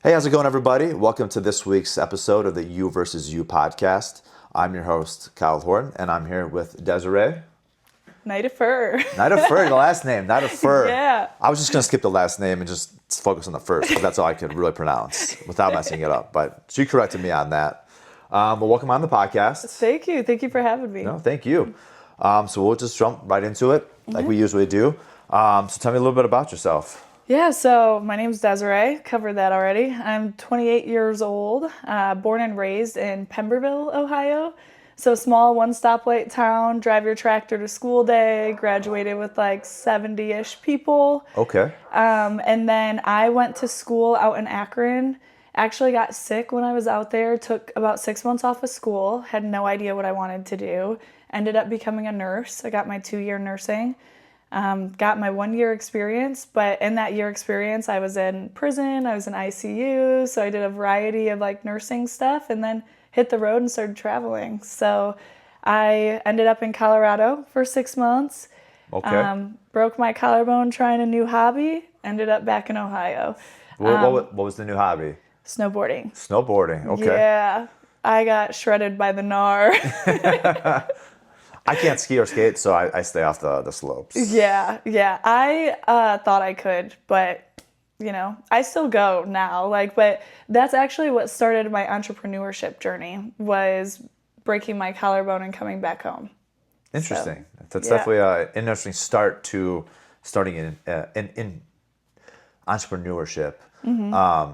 Hey, how's it going, everybody? Welcome to this week's episode of the UvsU Podcast. I'm your host, Kyle Horton, and I'm here with Desiree Nidiffer. Nidiffer, the last name, Nidiffer. Yeah. I was just going to skip the last name and just focus on the first, because that's all I could really pronounce without messing it up. But she corrected me on that. But welcome on the podcast. Thank you. Thank you for having me. No, thank you. So we'll just jump right into it, like we usually do. So tell me a little bit about yourself. Yeah, so my name's Desiree. Covered that already. I'm 28 years old, born and raised in Pemberville, Ohio. So small one-stoplight town, drive your tractor to school day, graduated with like 70-ish people. Okay. And then I went to school out in Akron. Actually got sick when I was out there, took about 6 months off of school, had no idea what I wanted to do. Ended up becoming a nurse. I got my 2-year nursing. Got my 1-year experience, but in that year experience, I was in prison, I was in ICU, so I did a variety of like nursing stuff and then hit the road and started traveling. So I ended up in Colorado for 6 months. Okay. Broke my collarbone trying a new hobby, ended up back in Ohio. What was the new hobby? Snowboarding. Snowboarding. Okay. Yeah. I got shredded by the gnar. I can't ski or skate, so I stay off the slopes. Yeah. I thought I could, but you know, I still go now. But that's actually what started my entrepreneurship journey, was breaking my collarbone and coming back home. Interesting. That's definitely an interesting start to starting in entrepreneurship. Mm-hmm.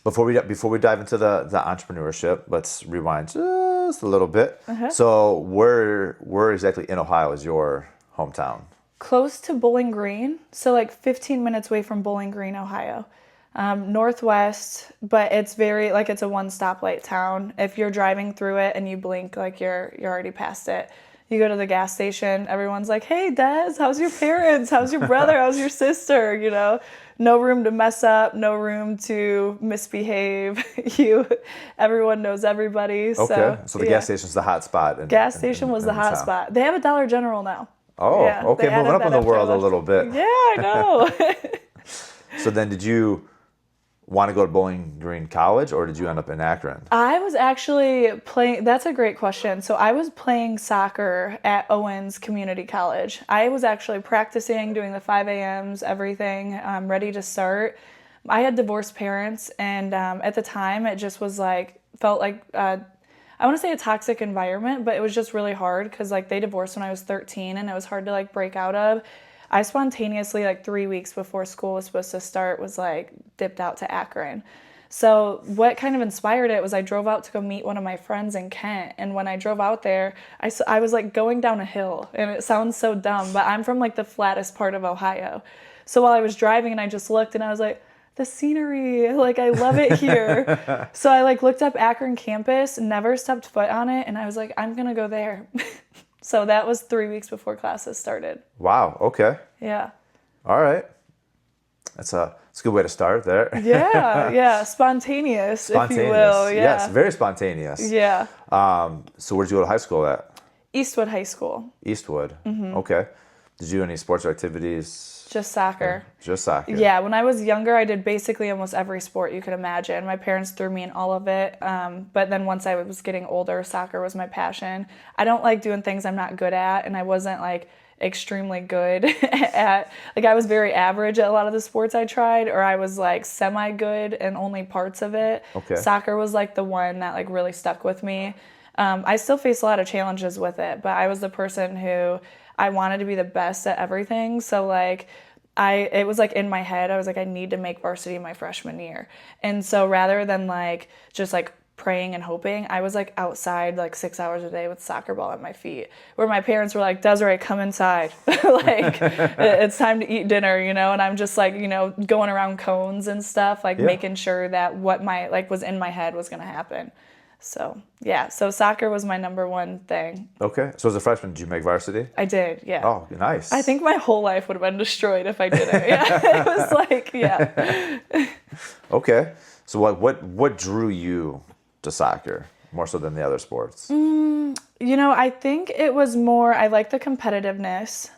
Before we dive into the entrepreneurship, let's rewind just a little bit. Uh-huh. So where exactly in Ohio is your hometown? Close to Bowling Green, so like 15 minutes away from Bowling Green, Ohio. Northwest, but it's it's a one-stoplight town. If you're driving through it and you blink, like you're already past it. You go to the gas station, everyone's like, "Hey, Des, how's your parents? How's your brother? How's your sister?" You know, no room to mess up, no room to misbehave. Everyone knows everybody. Okay, so the gas station's the hot spot. Gas station was the hot spot. They have a Dollar General now. Oh, yeah, okay, moving up in the world a little bit. Yeah, I know. So then did you want to go to Bowling Green College, or did you end up in Akron? I was actually playing, that's a great question. So I was playing soccer at Owens Community College. I was actually practicing, doing the 5 a.m.s, everything, ready to start. I had divorced parents, and at the time it just was felt like, I want to say a toxic environment, but it was just really hard because they divorced when I was 13 and it was hard to break out of. I spontaneously 3 weeks before school was supposed to start was dipped out to Akron. So what kind of inspired it was I drove out to go meet one of my friends in Kent. And when I drove out there, I was going down a hill, and it sounds so dumb, but I'm from the flattest part of Ohio. So while I was driving and I just looked and I was like, the scenery, I love it here. So I looked up Akron campus, never stepped foot on it. And I was like, I'm going to go there. So that was 3 weeks before classes started. Wow. Okay. Yeah. All right. That's a good way to start there. Yeah. Spontaneous, if you will. Yeah. Yes, very spontaneous. Yeah. So where did you go to high school at? Eastwood High School. Eastwood. Mm-hmm. Okay. Did you do any sports or activities? Just soccer. Just soccer. Yeah. When I was younger, I did basically almost every sport you could imagine. My parents threw me in all of it. But then once I was getting older, soccer was my passion. I don't like doing things I'm not good at, and I wasn't extremely good at, I was very average at a lot of the sports I tried, or I was semi-good in only parts of it. Okay. Soccer was the one that really stuck with me. I still face a lot of challenges with it, but I was the person who I wanted to be the best at everything. So it was in my head, I was I need to make varsity my freshman year. And so rather than just praying and hoping, I was outside 6 hours a day with soccer ball at my feet, where my parents were like, Desiree, come inside. It's time to eat dinner, and I'm just going around cones and stuff, making sure that what my was in my head was going to happen. So, yeah. So soccer was my number one thing. Okay. So as a freshman, did you make varsity? I did, yeah. Oh, nice. I think my whole life would have been destroyed if I didn't. Yeah. It was yeah. Okay. So what drew you to soccer more so than the other sports? I think it was more, I like the competitiveness.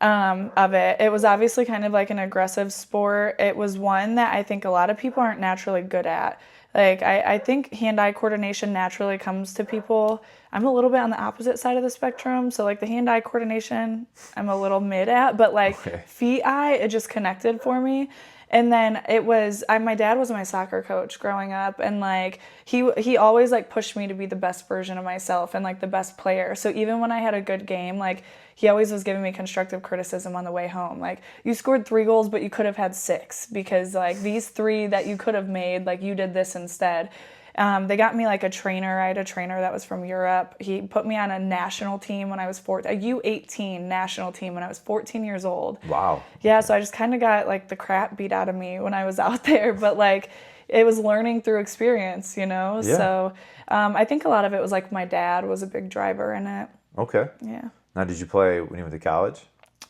of it. It was obviously kind of like an aggressive sport. It was one that I think a lot of people aren't naturally good at. Like, I think hand-eye coordination naturally comes to people. I'm a little bit on the opposite side of the spectrum. So, like, the hand-eye coordination, I'm a little mid at. But, like, feet-eye, it just connected for me. And then my dad was my soccer coach growing up, and like he always like pushed me to be the best version of myself and like the best player. So even when I had a good game, like he always was giving me constructive criticism on the way home. Like, you scored 3 goals, but you could have had 6 because like these 3 that you could have made, like you did this instead. They got me like a trainer. I had a trainer that was from Europe. He put me on a national team when I was a U18 national team when I was 14 years old. Wow. Yeah, so I just kind of got like the crap beat out of me when I was out there, but like it was learning through experience, you know? Yeah. So I think a lot of it was like my dad was a big driver in it. Okay. Yeah. Now, did you play when you went to college?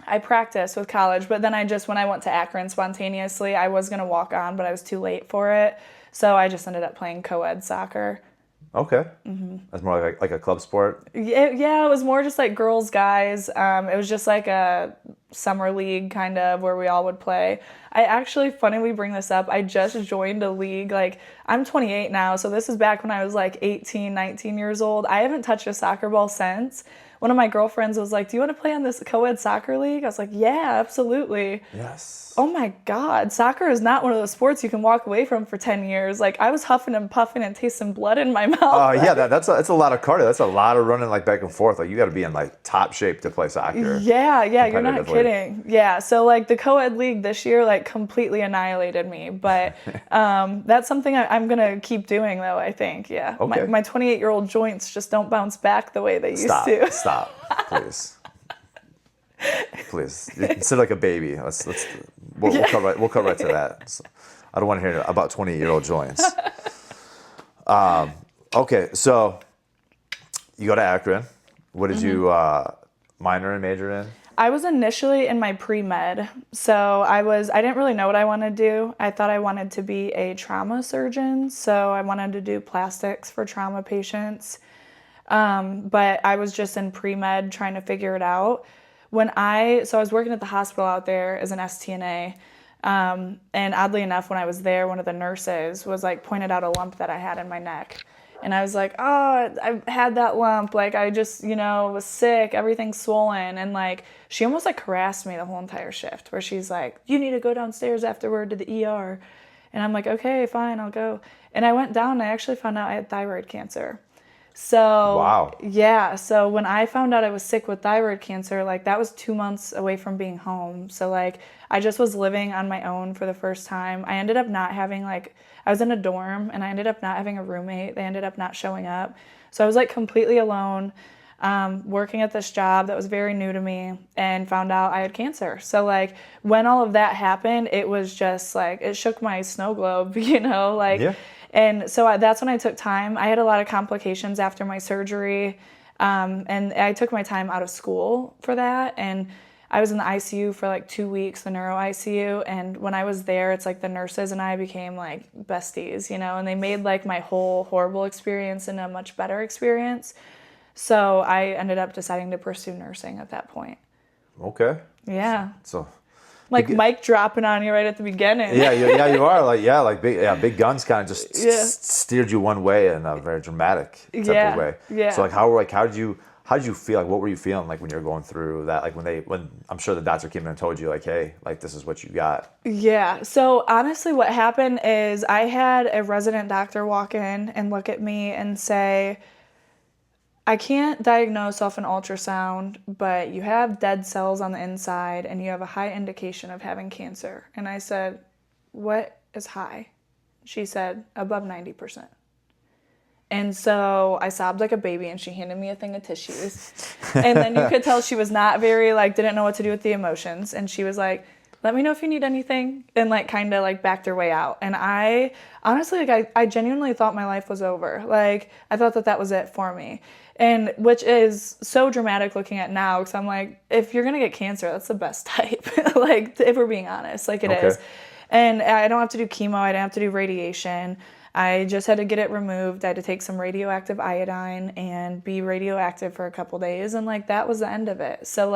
I practiced with college, but then when I went to Akron spontaneously, I was going to walk on, but I was too late for it. So I just ended up playing co-ed soccer. Okay. That's more like a club sport? Yeah, it was more just like girls, guys. It was just like a summer league kind of where we all would play. I actually, funny we bring this up, I just joined a league. Like, I'm 28 now, so this is back when I was like 18, 19 years old. I haven't touched a soccer ball since. One of my girlfriends was like, do you want to play on this co-ed soccer league? I was like, yeah, absolutely. Yes. Oh my God, soccer is not one of those sports you can walk away from for 10 years. Like, I was huffing and puffing and tasting blood in my mouth. Oh, yeah, that's a lot of cardio. That's a lot of running like back and forth. Like, you got to be in like top shape to play soccer. Yeah, you're not kidding. Yeah, so like the co-ed league this year like completely annihilated me. But that's something I'm going to keep doing though, I think. Yeah, okay. My 28-year-old joints just don't bounce back the way they used to. Stop, please. Please, instead of like a baby, we'll cut right to that. So, I don't want to hear about 28-year-old joints. Okay, so you go to Akron. What did you minor and major in? I was initially in my pre-med, so I didn't really know what I wanted to do. I thought I wanted to be a trauma surgeon, so I wanted to do plastics for trauma patients. But I was just in pre-med trying to figure it out. I was working at the hospital out there as an STNA, and oddly enough, when I was there, one of the nurses was like pointed out a lump that I had in my neck. And I was like, oh, I had that lump. Like, I just, was sick. Everything's swollen. And like, she almost like harassed me the whole entire shift where she's like, you need to go downstairs afterward to the ER. And I'm like, okay, fine, I'll go. And I went down and I actually found out I had thyroid cancer. So, wow. Yeah. So when I found out I was sick with thyroid cancer, like that was 2 months away from being home. So like, I just was living on my own for the first time. I ended up not having I was in a dorm and I ended up not having a roommate. They ended up not showing up. So I was like completely alone, working at this job that was very new to me and found out I had cancer. So like when all of that happened, it was just like, it shook my snow globe, Yeah. And so that's when I took time. I had a lot of complications after my surgery, and I took my time out of school for that. And I was in the ICU for like 2 weeks, the neuro ICU. And when I was there, it's like the nurses and I became like besties, and they made like my whole horrible experience into a much better experience. So I ended up deciding to pursue nursing at that point. Okay. Yeah. So. Like mic dropping on you right at the beginning. Yeah, you are. Big guns kind of just steered you one way in a very dramatic type of way. Yeah. So how did you feel? Like, what were you feeling like when you were going through that? Like when I'm sure the doctor came in and told you like, hey, like this is what you got. Yeah. So honestly, what happened is I had a resident doctor walk in and look at me and say, I can't diagnose off an ultrasound, but you have dead cells on the inside and you have a high indication of having cancer. And I said, what is high? She said, above 90%. And so I sobbed like a baby and she handed me a thing of tissues. And then you could tell she was not very, didn't know what to do with the emotions. And she was like, let me know if you need anything, and kind of backed her way out. And I honestly, I genuinely thought my life was over. I thought that was it for me. And which is so dramatic looking at now, because I'm like, if you're going to get cancer, that's the best type. If we're being honest, it is. And I don't have to do chemo. I don't have to do radiation. I just had to get it removed. I had to take some radioactive iodine and be radioactive for a couple days. And that was the end of it. So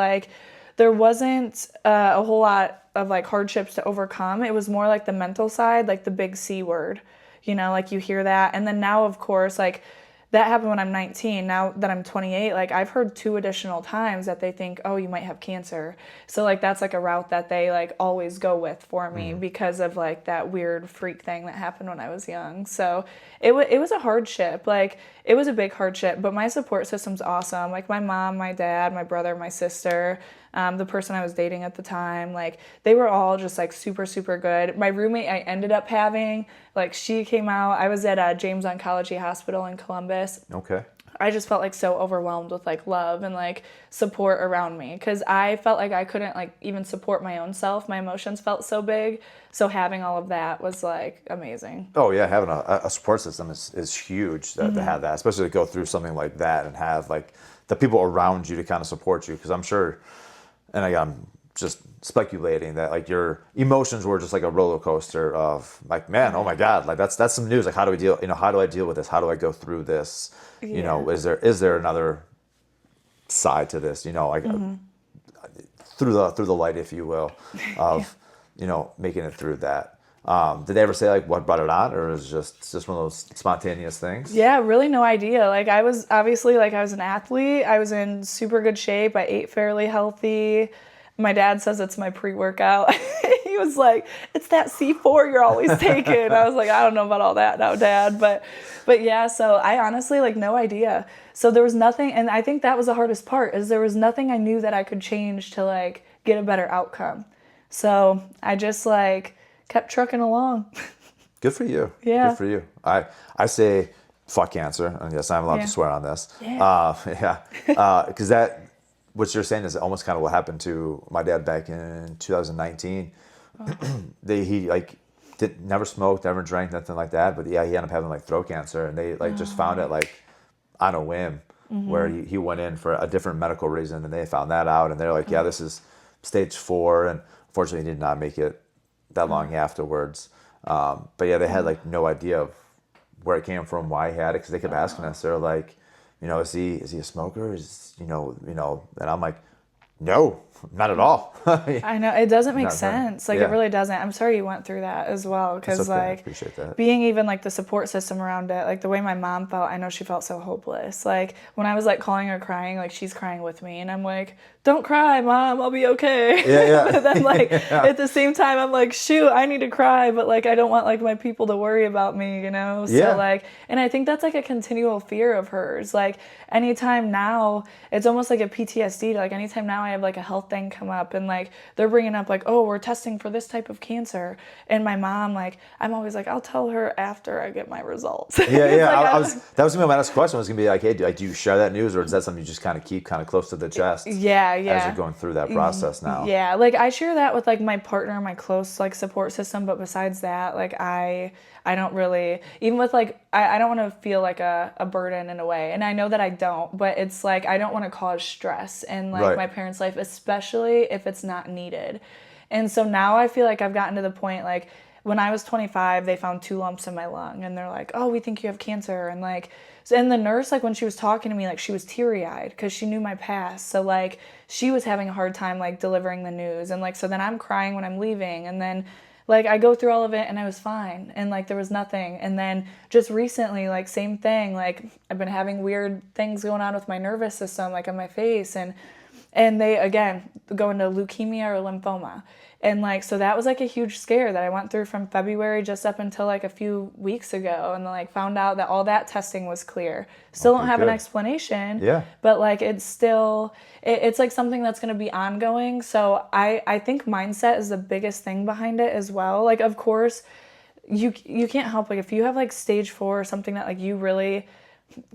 there wasn't a whole lot of like hardships to overcome. It was more like the mental side, like the big C word, like you hear that. And then now, of course, like that happened when I'm 19. Now that I'm 28, like I've heard 2 additional times that they think, oh, you might have cancer. So like that's like a route that they like always go with for me because of like that weird freak thing that happened when I was young. So it was a hardship. Like it was a big hardship, but my support system's awesome. Like my mom, my dad, my brother, my sister, the person I was dating at the time, like they were all just like super, super good. My roommate I ended up having, like she came out, I was at James Oncology Hospital in Columbus. Okay. I just felt like so overwhelmed with like love and like support around me because I felt like I couldn't like even support my own self. My emotions felt so big. So having all of that was like amazing. Oh yeah, having a support system is huge to have that, especially to go through something like that and have like the people around you to kind of support you. Because I'm sure, and I'm just speculating that like your emotions were just like a roller coaster of like, man, oh my God, like that's some news. Like how do we deal? How do I deal with this? How do I go through this? Yeah. Is there another side to this? Like through the light, if you will, of making it through that. Did they ever say like what brought it on, or is it just one of those spontaneous things? Yeah, really no idea. Like I was obviously like I was an athlete. I was in super good shape. I ate fairly healthy. My dad says it's my pre-workout. He was like, it's that C4 you're always taking. I was like, I don't know about all that now, Dad. But yeah, so I honestly like no idea. So there was nothing, and I think that was the hardest part, is there was nothing I knew that I could change to like get a better outcome. So I just like kept trucking along. Good for you. Yeah. Good for you. I say fuck cancer, and yes, I'm allowed to swear on this. Yeah. Because what you're saying is almost kind of what happened to my dad back in 2019. He like never smoked, never drank, nothing like that. But yeah, he ended up having like throat cancer, and they like just found it like on a whim, where he went in for a different medical reason, and they found that out, and they're like, yeah, this is stage 4, and unfortunately, he did not make it that long afterwards. But yeah, they had like no idea of where it came from, why he had it, because they kept asking us. They're like, is he a smoker? And I'm like, no, not at all. I know it doesn't make Not sense. Like yeah. it really doesn't. I'm sorry you went through that as well, because okay. I like appreciate that. being even like the support system around it, like the way my mom felt, I know she felt so hopeless. Like when I was like calling her crying, like she's crying with me, and I'm like, don't cry, Mom, I'll be okay. Yeah. But then like at the same time, I'm like, shoot, I need to cry, but like I don't want like my people to worry about me, So Yeah. like, and I think that's like a continual fear of hers. Like anytime now, it's almost like a PTSD. Like anytime now I have like a health thing come up, and like they're bringing up like, oh, we're testing for this type of cancer, and my mom, like I'm always like, I'll tell her after I get my results. Yeah. That was gonna be my next question. Was gonna be like, hey, do you share that news, or is that something you just kind of keep kind of close to the chest? Yeah. As you're going through that process now. Yeah, like I share that with like my partner, my close like support system, but besides that, like I don't really, even with like I don't want to feel like a burden in a way, and I know that I don't, but it's like I don't want to cause stress in like my parents' life, especially if it's not needed. And so now I feel like I've gotten to the point, like when I was 25, they found 2 lumps in my lung, and they're like, oh, we think you have cancer. And like, and the nurse, like when she was talking to me, like she was teary-eyed because she knew my past. So like she was having a hard time like delivering the news. And like, so then I'm crying when I'm leaving. And then like I go through all of it and I was fine. And like there was nothing. And then just recently, like same thing, like I've been having weird things going on with my nervous system, like on my face. And they, again, go into leukemia or lymphoma. And like, so that was like a huge scare that I went through from February just up until like a few weeks ago. And then like found out that all that testing was clear. Still don't have an explanation. Yeah. But like, it's still, it's like something that's going to be ongoing. So I think mindset is the biggest thing behind it as well. Like, of course, you can't help, like if you have like stage 4 or something that like you really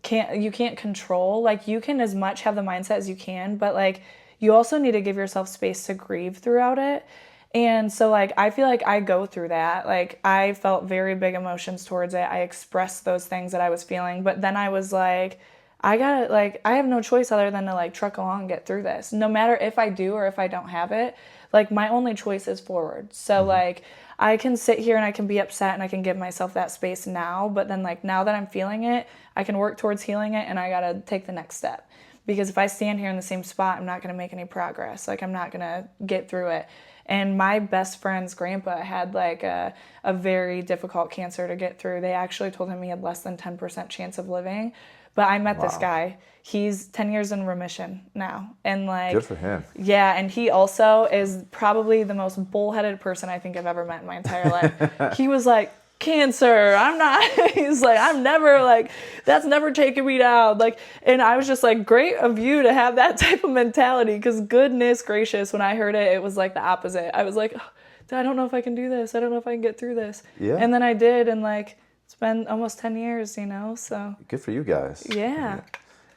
can't control, like you can as much have the mindset as you can, but like you also need to give yourself space to grieve throughout it. And so like I feel like I go through that. Like I felt very big emotions towards it. I expressed those things that I was feeling, but then I was like, I have no choice other than to like truck along and get through this. No matter if I do or if I don't have it, like my only choice is forward. So like I can sit here and I can be upset and I can give myself that space now, but then like now that I'm feeling it, I can work towards healing it, and I got to take the next step. because if I stand here in the same spot, I'm not going to make any progress. Like I'm not going to get through it. And my best friend's grandpa had like a very difficult cancer to get through. They actually told him he had less than 10% chance of living. But I met this guy. He's 10 years in remission now. And like, good for him. Yeah. And he also is probably the most bullheaded person I think I've ever met in my entire life. He was like, cancer, I'm not, he's like, I'm never like, that's never taken me down. Like, and I was just like, great of you to have that type of mentality, because goodness gracious, when I heard it, it was like the opposite. I was like, oh, I don't know if I can do this. I don't know if I can get through this. Yeah. And then I did, and like, it's been almost 10 years, so. Good for you guys. Yeah.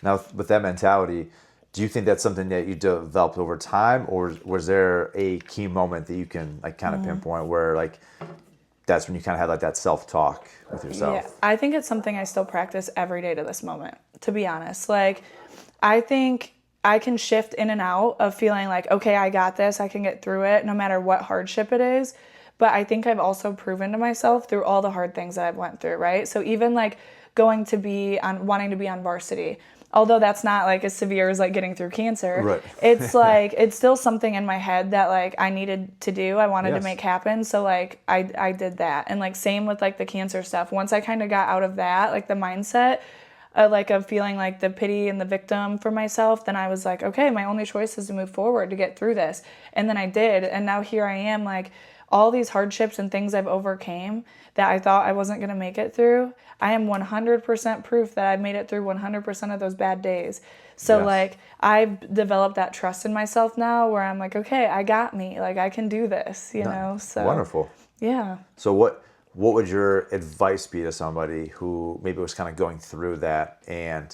Now, with that mentality, do you think that's something that you developed over time, or was there a key moment that you can like kind of pinpoint where like, that's when you kind of had like that self-talk with yourself? Yeah, I think it's something I still practice every day to this moment, to be honest. Like, I think I can shift in and out of feeling like, okay, I got this, I can get through it, no matter what hardship it is. But I think I've also proven to myself through all the hard things that I've went through, right? So even like wanting to be on varsity, although that's not like as severe as like getting through cancer, right. It's like, it's still something in my head that like I needed to do, I wanted to make happen. So like I did that. And like same with like the cancer stuff. Once I kind of got out of that, like the mindset of feeling like the pity and the victim for myself, then I was like, okay, my only choice is to move forward to get through this. And then I did. And now here I am, like all these hardships and things I've overcame that I thought I wasn't going to make it through, I am 100% proof that I've made it through 100% of those bad days. So like I've developed that trust in myself now where I'm like, okay, I got me. Like I can do this, you know? So wonderful. Yeah. So what would your advice be to somebody who maybe was kind of going through that and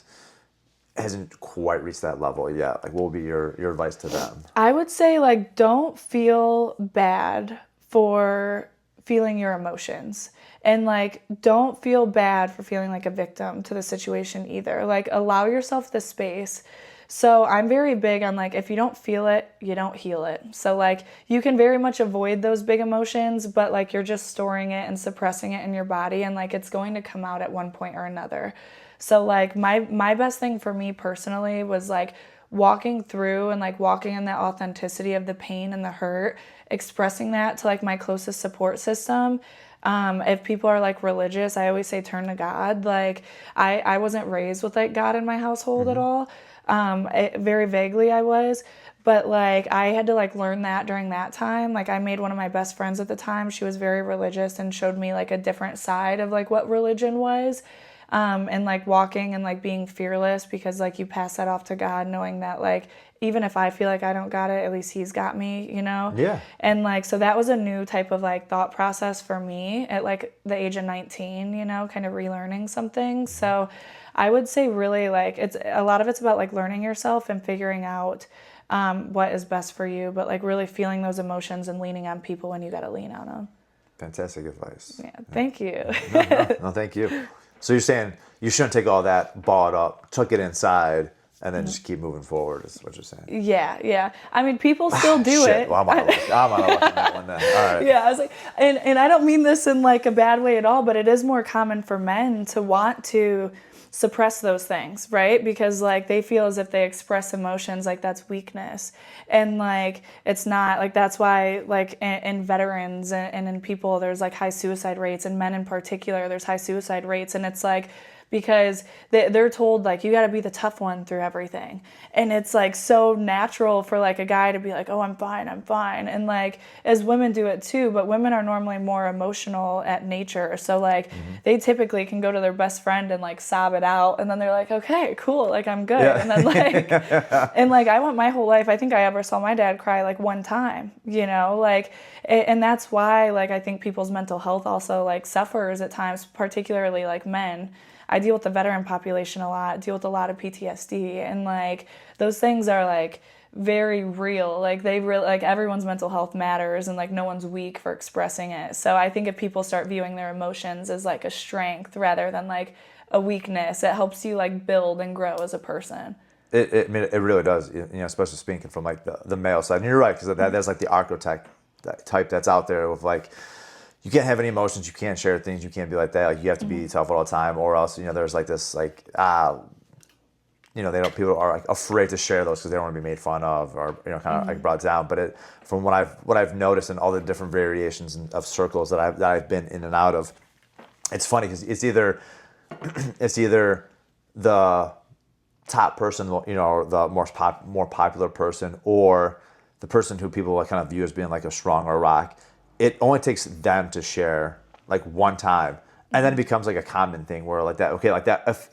hasn't quite reached that level yet? Like what would be your advice to them? I would say like, don't feel bad for feeling your emotions. And like, don't feel bad for feeling like a victim to the situation either. Like, allow yourself the space. So I'm very big on like, if you don't feel it, you don't heal it. So like, you can very much avoid those big emotions, but like you're just storing it and suppressing it in your body, and like it's going to come out at one point or another. So like my best thing for me personally was like walking through and like walking in that authenticity of the pain and the hurt, expressing that to like my closest support system. If people are like religious, I always say turn to God. Like I wasn't raised with like God in my household at all. Very vaguely I was, but like I had to like learn that during that time. Like I made one of my best friends at the time. She was very religious and showed me like a different side of like what religion was. And like walking and like being fearless, because like you pass that off to God, knowing that like even if I feel like I don't got it, at least he's got me, you know? Yeah. And like, so that was a new type of like thought process for me at like the age of 19, you know, kind of relearning something. So I would say really like it's a lot of it's about like learning yourself and figuring out what is best for you, but like really feeling those emotions and leaning on people when you got to lean on them. Fantastic advice. Yeah. Thank you. No, thank you. So you're saying you shouldn't take all that balled up, tuck it inside, and then just keep moving forward is what you're saying. Yeah. I mean, people still do it. Well, I'm on a luck on that one then. All right. Yeah, I was like, and I don't mean this in like a bad way at all, but it is more common for men to want to suppress those things, right? Because like they feel as if they express emotions, like that's weakness. And like, it's not like, that's why like in veterans and in people, there's like high suicide rates, and men in particular, there's high suicide rates. And it's like, because they're told like, you got to be the tough one through everything. And it's like so natural for like a guy to be like, oh, I'm fine. And like, as women do it too, but women are normally more emotional at nature. So like they typically can go to their best friend and like sob it out. And then they're like, okay, cool. Like I'm good. Yeah. And then like, and like, I went my whole life, I think I ever saw my dad cry like one time, you know, like, and that's why like, I think people's mental health also like suffers at times, particularly like men. I deal with the veteran population a lot, deal with a lot of PTSD, and like those things are like very real. Like they really, like everyone's mental health matters, and like no one's weak for expressing it. So I think if people start viewing their emotions as like a strength rather than like a weakness, it helps you like build and grow as a person. I mean, it really does, you know, especially speaking from like the male side. And you're right, because that's like the archetype type that's out there of like, you can't have any emotions, you can't share things, you can't be like that. Like you have to be tough all the time, or else, you know, there's like this like, you people are like afraid to share those because they don't want to be made fun of or kind of like brought down. But from what I've noticed in all the different variations of circles that I've been in and out of, it's funny because it's either the top person, or the more popular person, or the person who people like kind of view as being like a stronger rock. It only takes them to share like one time, and then it becomes like a common thing where like that. Okay, like that.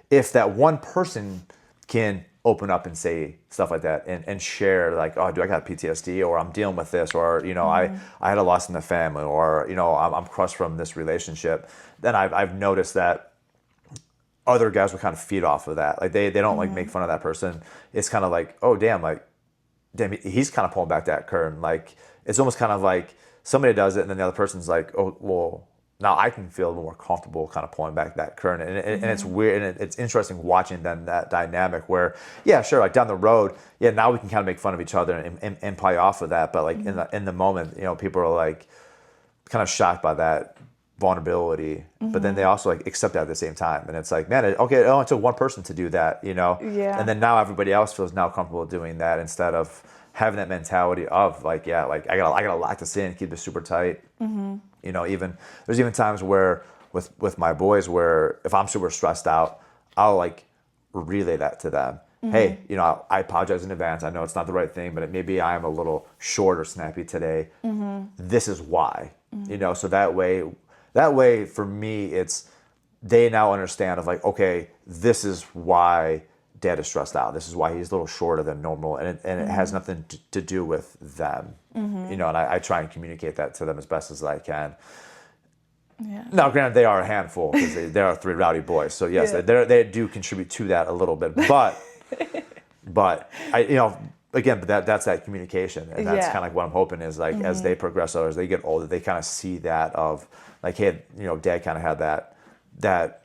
If that one person can open up and say stuff like that and share like, oh, do I got PTSD, or I'm dealing with this, or I had a loss in the family, or I'm crushed from this relationship, then I've noticed that other guys will kind of feed off of that. Like they don't like make fun of that person. It's kind of like, oh damn, he's kind of pulling back that curtain. Like it's almost kind of like somebody does it and then the other person's like, oh well, now I can feel a little more comfortable kind of pulling back that curtain. And it's weird, and it's interesting watching then that dynamic where, yeah, sure, like down the road, yeah, now we can kind of make fun of each other and play off of that. But like in the moment, people are like kind of shocked by that vulnerability, but then they also like accept that at the same time. And it's like, man, it only took one person to do that, Yeah. And then now everybody else feels now comfortable doing that instead of having that mentality of like, yeah, like I got to lock this in, keep it super tight. There's even times where with my boys where if I'm super stressed out, I'll like relay that to them. Hey, I apologize in advance. I know it's not the right thing, but maybe I'm a little short or snappy today. This is why, so that way for me, it's they now understand of like, okay, this is why Dad is stressed out. This is why he's a little shorter than normal, and it has nothing to do with them. And I try and communicate that to them as best as I can. Yeah. Now, granted, they are a handful because they are three rowdy boys. So yes, they do contribute to that a little bit. But that's that communication, and that's kind of like what I'm hoping is like as they progress or as they get older, they kind of see that of like, hey, Dad kind of had that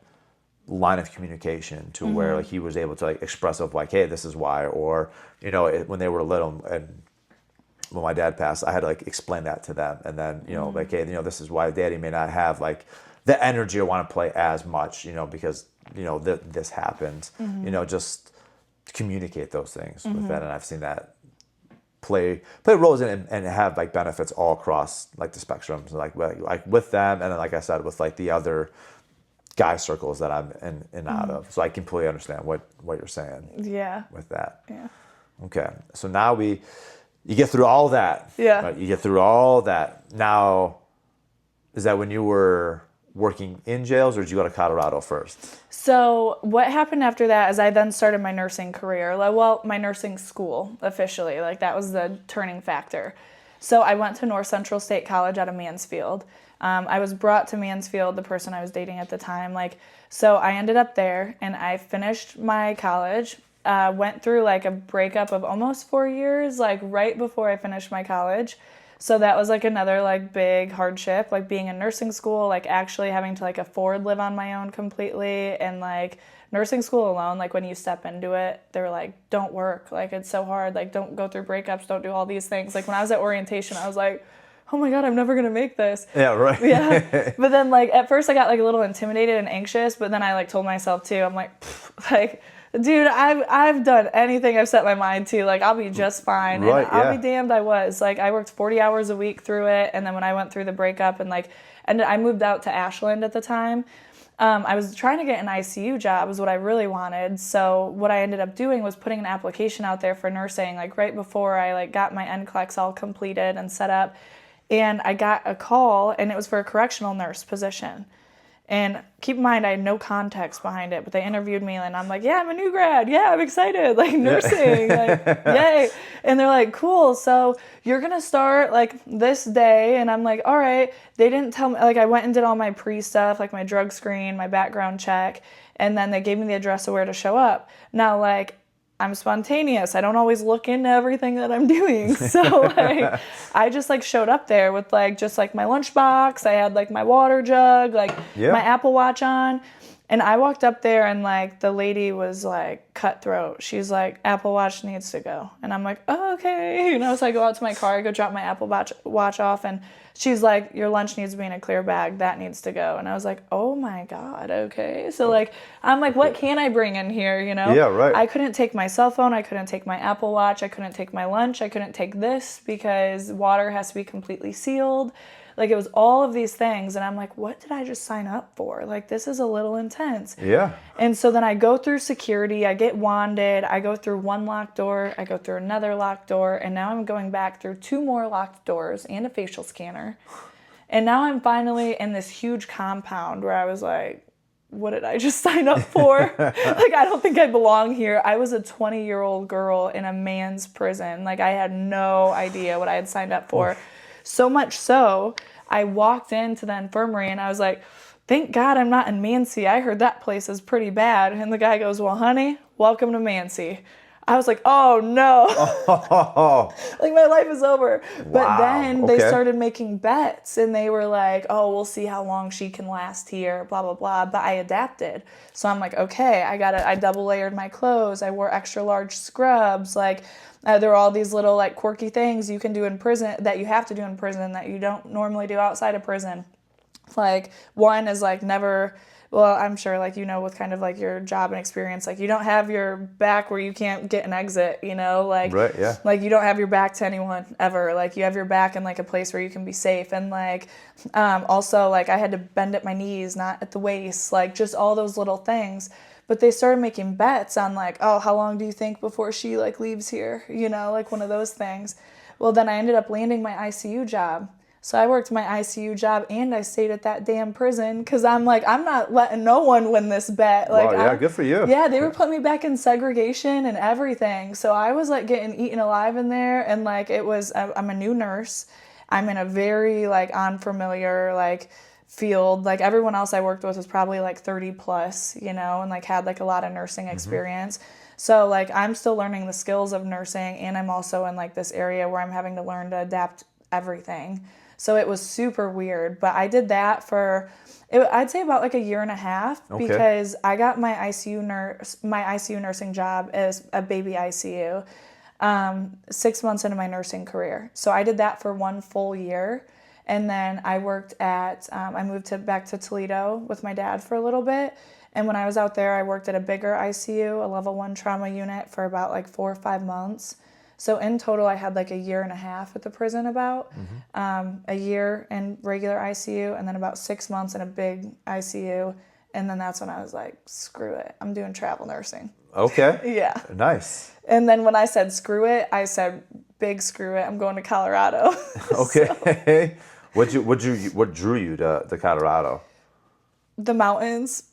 line of communication to where like he was able to like express of like, hey, this is why, or when they were little and when my dad passed, I had to like explain that to them, and then like, hey, this is why Daddy may not have like the energy or want to play as much, because this happened, just communicate those things with that, and I've seen that play roles in and have like benefits all across like the spectrums, like with them, and then like I said with like the other guy circles that I'm in and out of. So I completely understand what you're saying. Yeah. With that. Yeah. Okay. So now you get through all that. Yeah. Right? You get through all that. Now, is that when you were working in jails, or did you go to Colorado first? So what happened after that is I then started my nursing career. My nursing school officially. Like that was the turning factor. So I went to North Central State College out of Mansfield. I was brought to Mansfield, the person I was dating at the time. So I ended up there and I finished my college, went through like a breakup of almost 4 years, like right before I finished my college. So that was like another like big hardship, like being in nursing school, like actually having to like afford live on my own completely. And like nursing school alone, like when you step into it, they're like, don't work. Like it's so hard. Like don't go through breakups. Don't do all these things. Like when I was at orientation, I was like, oh my God, I'm never going to make this. Yeah, right. Yeah. But then like at first I got like a little intimidated and anxious, but then I like told myself too, I'm like, dude, I've done anything I've set my mind to. Like I'll be just fine. Right, and I'll be damned I was. Like I worked 40 hours a week through it. And then when I went through the breakup and I moved out to Ashland at the time, I was trying to get an ICU job is what I really wanted. So what I ended up doing was putting an application out there for nursing, like right before I like got my NCLEX all completed and set up. And I got a call, and it was for a correctional nurse position. And keep in mind, I had no context behind it, but they interviewed me, and I'm like, yeah, I'm a new grad. Yeah, I'm excited. Like, nursing. Like, yay. And they're like, cool. So you're going to start, like, this day. And I'm like, all right. They didn't tell me. Like, I went and did all my pre-stuff, like my drug screen, my background check. And then they gave me the address of where to show up. Now, like, I'm spontaneous. I don't always look into everything that I'm doing. So like, I just like showed up there with like, just like my lunchbox. I had like my water jug, like my Apple Watch on. And I walked up there and like the lady was like cutthroat. She's like, Apple Watch needs to go. And I'm like, oh, okay. So I go out to my car, I go drop my Apple Watch off, and she's like, your lunch needs to be in a clear bag. That needs to go. And I was like, oh my God, okay. So like, I'm like, what can I bring in here, Yeah, right. I couldn't take my cell phone. I couldn't take my Apple Watch. I couldn't take my lunch. I couldn't take this because water has to be completely sealed. Like, it was all of these things, and I'm like, what did I just sign up for? Like, this is a little intense. Yeah. And so then I go through security, I get wanded, I go through one locked door, I go through another locked door, and now I'm going back through 2 more locked doors and a facial scanner. And now I'm finally in this huge compound where I was like, what did I just sign up for? Like, I don't think I belong here. I was a 20-year-old girl in a man's prison. Like, I had no idea what I had signed up for. So much so, I walked into the infirmary and I was like, thank God I'm not in Mancy. I heard that place is pretty bad. And the guy goes, well, honey, welcome to Mancy. I was like, oh no. Like, my life is over. Wow. But then Okay. they started making bets and they were like, oh, we'll see how long she can last here, blah, blah, blah. But I adapted. So I'm like, okay, I double layered my clothes. I wore extra large scrubs. Like, there were all these little like quirky things you can do in prison that you have to do in prison that you don't normally do outside of prison. Like, one is like never, well, I'm sure like, with kind of like your job and experience, like you don't have your back where you can't get an exit, like, Right, yeah. like you don't have your back to anyone ever. Like, you have your back in like a place where you can be safe. And like, also like I had to bend at my knees, not at the waist, like just all those little things. But they started making bets on like, oh, how long do you think before she like leaves here? Like one of those things. Well, then I ended up landing my ICU job. So I worked my ICU job and I stayed at that damn prison because I'm like, I'm not letting no one win this bet. Like, wow, yeah, good for you. Yeah, they were putting me back in segregation and everything. So I was like getting eaten alive in there. And like, I'm a new nurse. I'm in a very like unfamiliar like field. Like, everyone else I worked with was probably like 30 plus, and like had like a lot of nursing experience. So like, I'm still learning the skills of nursing, and I'm also in like this area where I'm having to learn to adapt everything. So it was super weird, but I did that for, I'd say about like a year and a half, because I got my ICU nursing job as a baby ICU 6 months into my nursing career. So I did that for 1 full year. And then I worked I moved back to Toledo with my dad for a little bit. And when I was out there, I worked at a bigger ICU, a level 1 trauma unit, for about like 4 or 5 months. So in total, I had like a year and a half at the prison about, a year in regular ICU, and then about 6 months in a big ICU. And then that's when I was like, screw it, I'm doing travel nursing. Okay. Yeah. Nice. And then when I said screw it, I said big screw it, I'm going to Colorado. Okay. What drew you to Colorado? The mountains.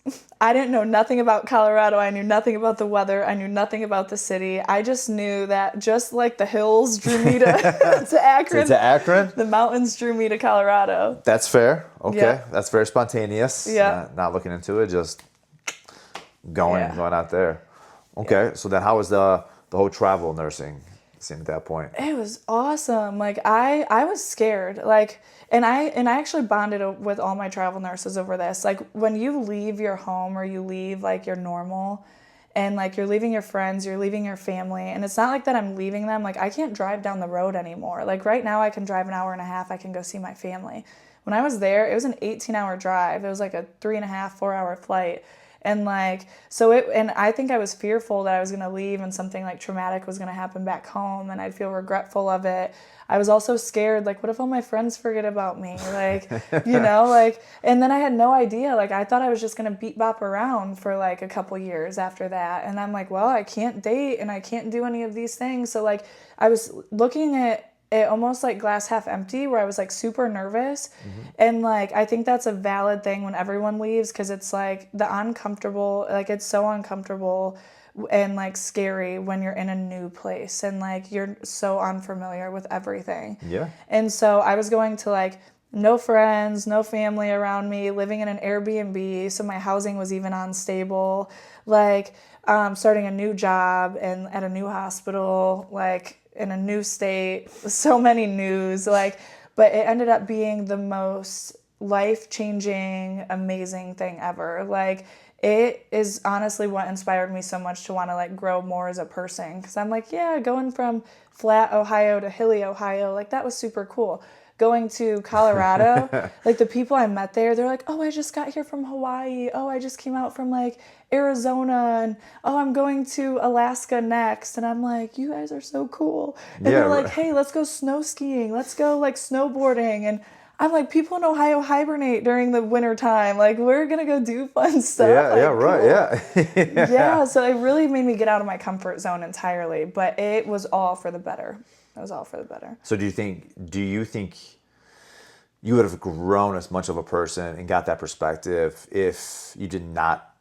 I didn't know nothing about Colorado. I knew nothing about the weather. I knew nothing about the city. I just knew that just like the hills drew me to Akron. To Akron? The mountains drew me to Colorado. That's fair. Okay. Yeah. That's very spontaneous. Yeah. Not looking into it, just going Yeah. out there. Okay. Yeah. So then how was the whole travel nursing scene at that point? It was awesome. Like, I was scared. Like, and I actually bonded with all my travel nurses over this. Like, when you leave your home or you leave like your normal, and like you're leaving your friends, you're leaving your family, and it's not like that I'm leaving them. Like, I can't drive down the road anymore. Like, right now I can drive an hour and a half. I can go see my family. When I was there, it was an 18-hour drive. It was like a 3.5, 4-hour flight. And like, and I think I was fearful that I was going to leave and something like traumatic was going to happen back home and I'd feel regretful of it. I was also scared, like, what if all my friends forget about me? Like, like, and then I had no idea. Like, I thought I was just going to beat bop around for like a couple years after that. And I'm like, well, I can't date and I can't do any of these things. So like, I was looking at it almost like glass half empty, where I was like super nervous. And like, I think that's a valid thing when everyone leaves, because it's like it's so uncomfortable and like scary when you're in a new place and like you're so unfamiliar with everything. Yeah. And so I was going to like no friends, no family around me, living in an Airbnb, so my housing was even unstable, like starting a new job and at a new hospital, like in a new state, so many news, like, but it ended up being the most life-changing, amazing thing ever. Like, it is honestly what inspired me so much to want to like grow more as a person. Cause I'm like, yeah, going from flat Ohio to hilly Ohio, like that was super cool. Going to Colorado, like the people I met there, they're like, oh, I just got here from Hawaii. Oh, I just came out from like Arizona. And oh, I'm going to Alaska next. And I'm like, you guys are so cool. And they're like, hey, let's go snow skiing. Let's go like snowboarding. And I'm like, people in Ohio hibernate during the winter time. Like, we're going to go do fun stuff. Yeah, like, yeah, right, cool. yeah. Yeah, so it really made me get out of my comfort zone entirely. But it was all for the better. It was all for the better. So do you think you would have grown as much of a person and got that perspective if you did not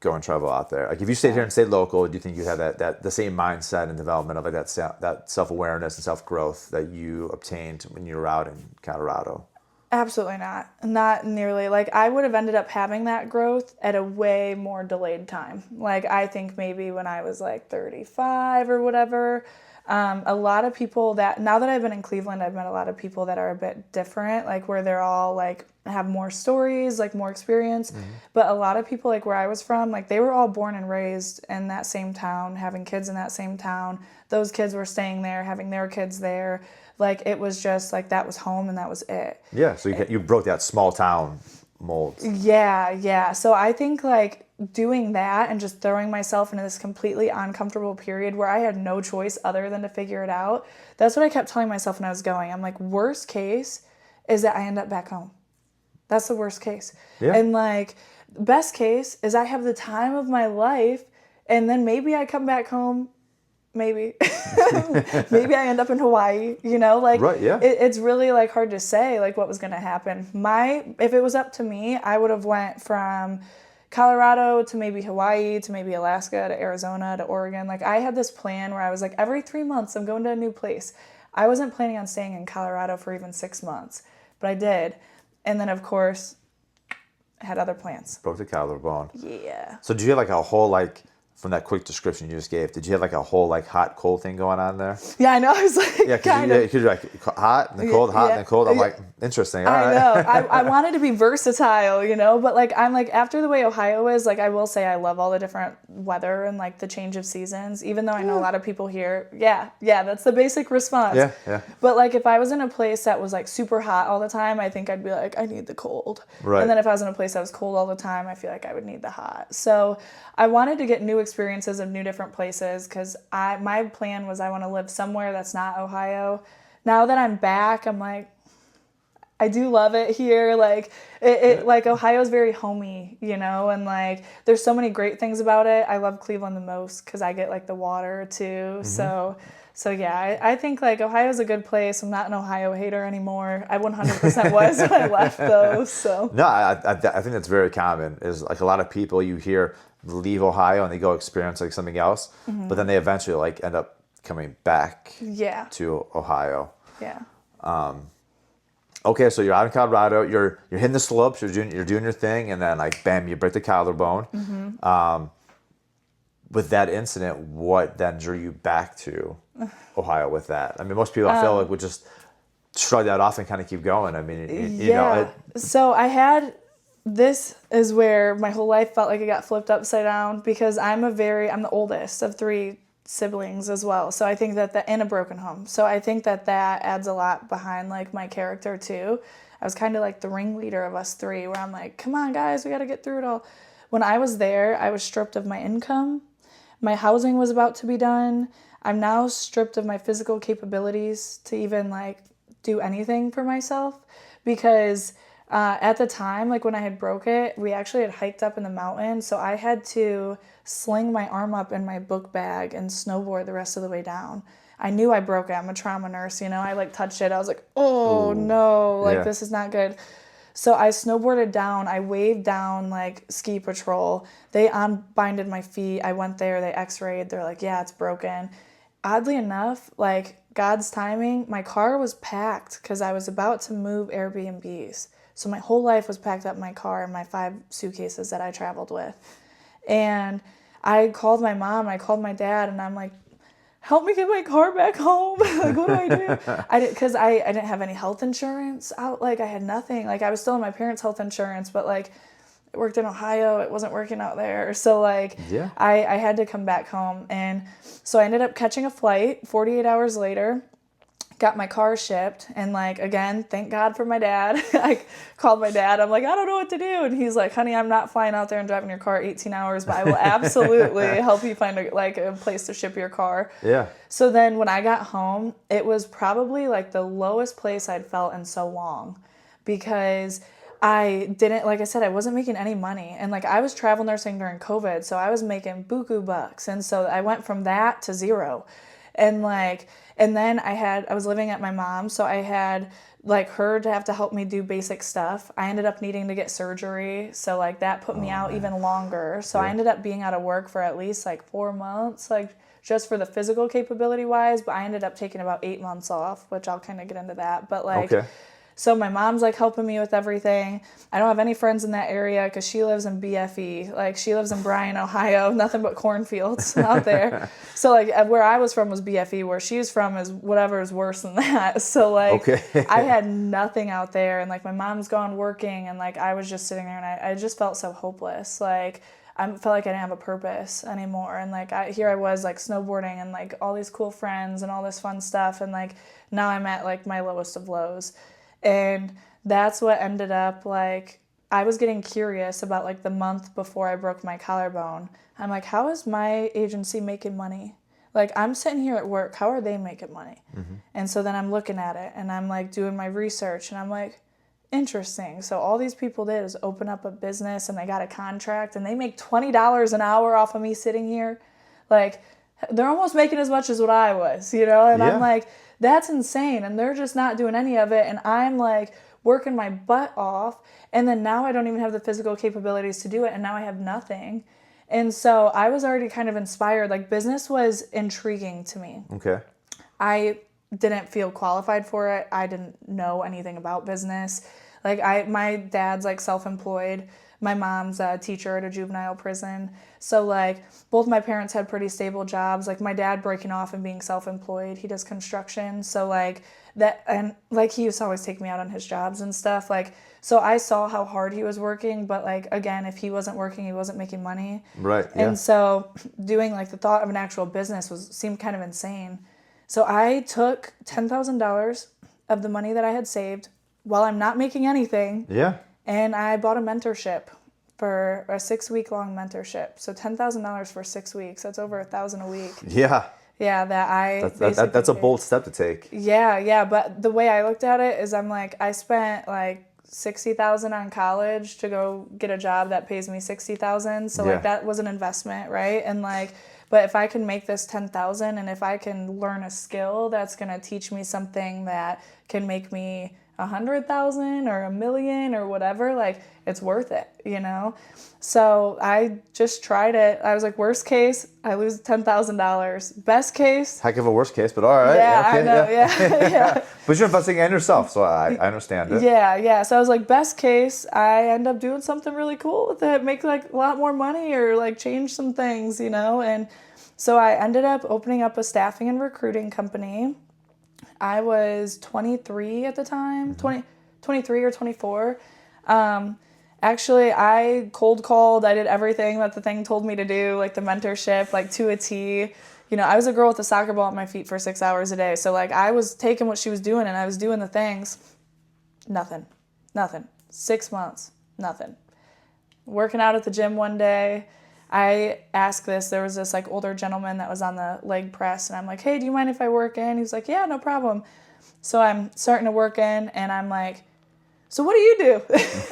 go and travel out there? Like if you stayed here and stayed local, do you think you had that the same mindset and development of like that self-awareness and self-growth that you obtained when you were out in Colorado? Absolutely not. Not nearly. Like I would have ended up having that growth at a way more delayed time. Like I think maybe when I was like 35 or whatever. A lot of people that, now that I've been in Cleveland, I've met a lot of people that are a bit different, like where they're all like have more stories, like more experience. Mm-hmm. But a lot of people like where I was from, like they were all born and raised in that same town, having kids in that same town. Those kids were staying there, having their kids there. Like it was just like that was home and that was it. Yeah, so you broke that small town mold. Yeah. So I think like doing that and just throwing myself into this completely uncomfortable period where I had no choice other than to figure it out. That's what I kept telling myself when I was going. I'm like, worst case is that I end up back home. That's the worst case. Yeah. And like best case is I have the time of my life and then maybe I come back home. Maybe maybe I end up in Hawaii, you know, like right, yeah. It's really like hard to say like what was going to happen. If it was up to me, I would have went from Colorado to maybe Hawaii to maybe Alaska to Arizona to Oregon. Like I had this plan where I was like every 3 months I'm going to a new place. I wasn't planning on staying in Colorado for even 6 months, but I did. And then of course I had other plans. Broke the collarbone. Yeah. So did you have like a whole like, from that quick description you just gave, did you have like a whole like hot cold thing going on there? Yeah, I know. I was like, yeah, because you're like hot and then cold, hot and then cold. I'm like, interesting. All right. I know. I wanted to be versatile, you know, but like I'm like after the way Ohio is, like I will say I love all the different weather and like the change of seasons. Even though I know a lot of people here, yeah, that's the basic response. Yeah. But like if I was in a place that was like super hot all the time, I think I'd be like, I need the cold. Right. And then if I was in a place that was cold all the time, I feel like I would need the hot. So I wanted to get new experiences of new different places because my plan was I want to live somewhere that's not Ohio. Now that I'm back, I'm like, I do love it here. Like like Ohio's very homey, you know, and like there's so many great things about it. I love Cleveland the most because I get like the water too. Mm-hmm. So yeah, I think like Ohio's a good place. I'm not an Ohio hater anymore. I 100% was when I left though. So no, I think that's very common. Is like a lot of people you hear leave Ohio and they go experience like something else, mm-hmm. but then they eventually like end up coming back to Ohio. Yeah. Okay, so you're out in Colorado, you're hitting the slopes, you're doing your thing, and then like bam, you break the collarbone. Mm-hmm. With that incident, what then drew you back to Ohio with that? I mean, most people I feel like would just shrug that off and kind of keep going. I mean, you know. So this is where my whole life felt like it got flipped upside down because I'm the oldest of 3 siblings as well. So I think that in a broken home. So I think that adds a lot behind like my character too. I was kind of like the ringleader of us 3 where I'm like, come on guys, we got to get through it all. When I was there, I was stripped of my income. My housing was about to be done. I'm now stripped of my physical capabilities to even like do anything for myself because at the time, like when I had broke it, we actually had hiked up in the mountain. So I had to sling my arm up in my book bag and snowboard the rest of the way down. I knew I broke it. I'm a trauma nurse, you know, I like touched it. I was like, oh no, like this is not good. So I snowboarded down. I waved down like ski patrol. They unbinded my feet. I went there. They x-rayed. They're like, yeah, it's broken. Oddly enough, like God's timing, my car was packed because I was about to move Airbnbs. So my whole life was packed up in my car and my 5 suitcases that I traveled with. And I called my mom, I called my dad, and I'm like, help me get my car back home. Like, what do I do? Because I didn't have any health insurance out. Like, I had nothing. Like, I was still on my parents' health insurance, but, like, It worked in Ohio. It wasn't working out there. So like, Yeah. I had to come back home. And so I ended up catching a flight 48 hours later, got my car shipped. And like, again, thank God for my dad. I called my dad. I'm like, I don't know what to do. And he's like, honey, I'm not flying out there and driving your car 18 hours, but I will absolutely help you find a place to ship your car. Yeah. So then when I got home, it was probably like the lowest place I'd felt in so long, because I didn't, like I said, I wasn't making any money. And like, I was travel nursing during COVID, so I was making buku bucks. And so I went from that to zero. And like, and then I was living at my mom's, so I had like her to have to help me do basic stuff. I ended up needing to get surgery, so like that put me out even longer. So I ended up being out of work for at least like 4 months, like just for the physical capability wise, but I ended up taking about 8 months off, which I'll kind of get into that. But like, so my mom's like helping me with everything. I don't have any friends in that area because she lives in BFE. Like she lives in Bryan, Ohio, nothing but cornfields out there. So like where I was from was BFE. Where she's from is whatever is worse than that. So like I had nothing out there, and like my mom's gone working, and like I was just sitting there, and I just felt so hopeless. Like I felt like I didn't have a purpose anymore. And like here I was like snowboarding and like all these cool friends and all this fun stuff, and like now I'm at like my lowest of lows. And that's what ended up, like, I was getting curious about, like, the month before I broke my collarbone. I'm like, how is my agency making money? Like, I'm sitting here at work. How are they making money? Mm-hmm. And so then I'm looking at it, and I'm, like, doing my research, and I'm like, interesting. So all these people did is open up a business, and they got a contract, and they make $20 an hour off of me sitting here. Like, they're almost making as much as what I was, you know? And I'm like, that's insane. And they're just not doing any of it. And I'm like working my butt off. And then now I don't even have the physical capabilities to do it. And now I have nothing. And so I was already kind of inspired. Like business was intriguing to me. Okay. I didn't feel qualified for it. I didn't know anything about business. Like my dad's like self-employed. My mom's a teacher at a juvenile prison. So like both my parents had pretty stable jobs. Like my dad breaking off and being self-employed. He does construction. So like that, and like he used to always take me out on his jobs and stuff. Like, so I saw how hard he was working, but like, again, if he wasn't working, he wasn't making money. Right. Yeah. And so doing like the thought of an actual business seemed kind of insane. So I took $10,000 of the money that I had saved while I'm not making anything. Yeah. And I bought a mentorship for a 6-week-long mentorship. So $10,000 for 6 weeks. That's over $1,000 a week. Yeah. Yeah, That's a bold step to take. Yeah. But the way I looked at it is I'm like, I spent like $60,000 on college to go get a job that pays me $60,000. So like that was an investment, right? And like, but if I can make this $10,000 and if I can learn a skill that's gonna teach me something that can make me $100,000 or $1 million or whatever, like it's worth it, you know? So I just tried it. I was like, worst case, I lose $10,000. Best case. Heck of a worst case, but all right. Yeah, okay, I know, yeah. But you're investing in yourself, so I understand it. Yeah. So I was like, best case, I end up doing something really cool with it, make like a lot more money or like change some things, you know? And so I ended up opening up a staffing and recruiting company. I was 23 at the time, 23 or 24. Actually, I cold called. I did everything that the thing told me to do, like the mentorship, like to a T. You know, I was a girl with a soccer ball at my feet for 6 hours a day. So, like, I was taking what she was doing and I was doing the things. Nothing. 6 months. Nothing. Working out at the gym one day. I asked there was this like older gentleman that was on the leg press and I'm like, hey, do you mind if I work in? He was like, yeah, no problem. So I'm starting to work in and I'm like, so what do you do?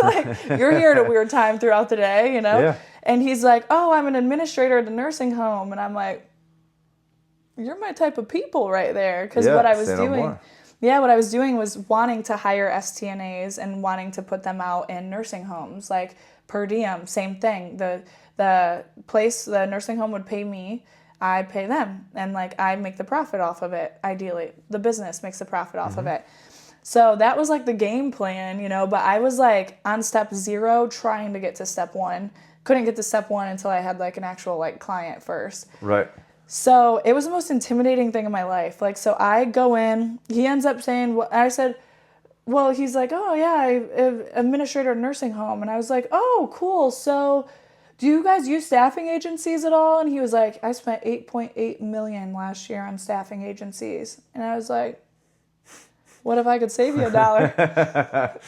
Like, you're here at a weird time throughout the day, you know? Yeah. And he's like, oh, I'm an administrator at a nursing home. And I'm like, you're my type of people right there. Because what I was doing, what I was doing was wanting to hire STNAs and wanting to put them out in nursing homes, like per diem, same thing. The place, the nursing home would pay me, I pay them, and like I make the profit off of it. Ideally, the business makes the profit off of it. So that was like the game plan, you know, but I was like on step 0 trying to get to step 1. Couldn't get to step 1 until I had like an actual like client first. Right. So it was the most intimidating thing in my life. Like, so I go in, he ends up saying what I said, well, he's like, oh yeah, I'm administrator of nursing home. And I was like, oh, cool. So do you guys use staffing agencies at all? And he was like, I spent $8.8 million last year on staffing agencies. And I was like, what if I could save you $1?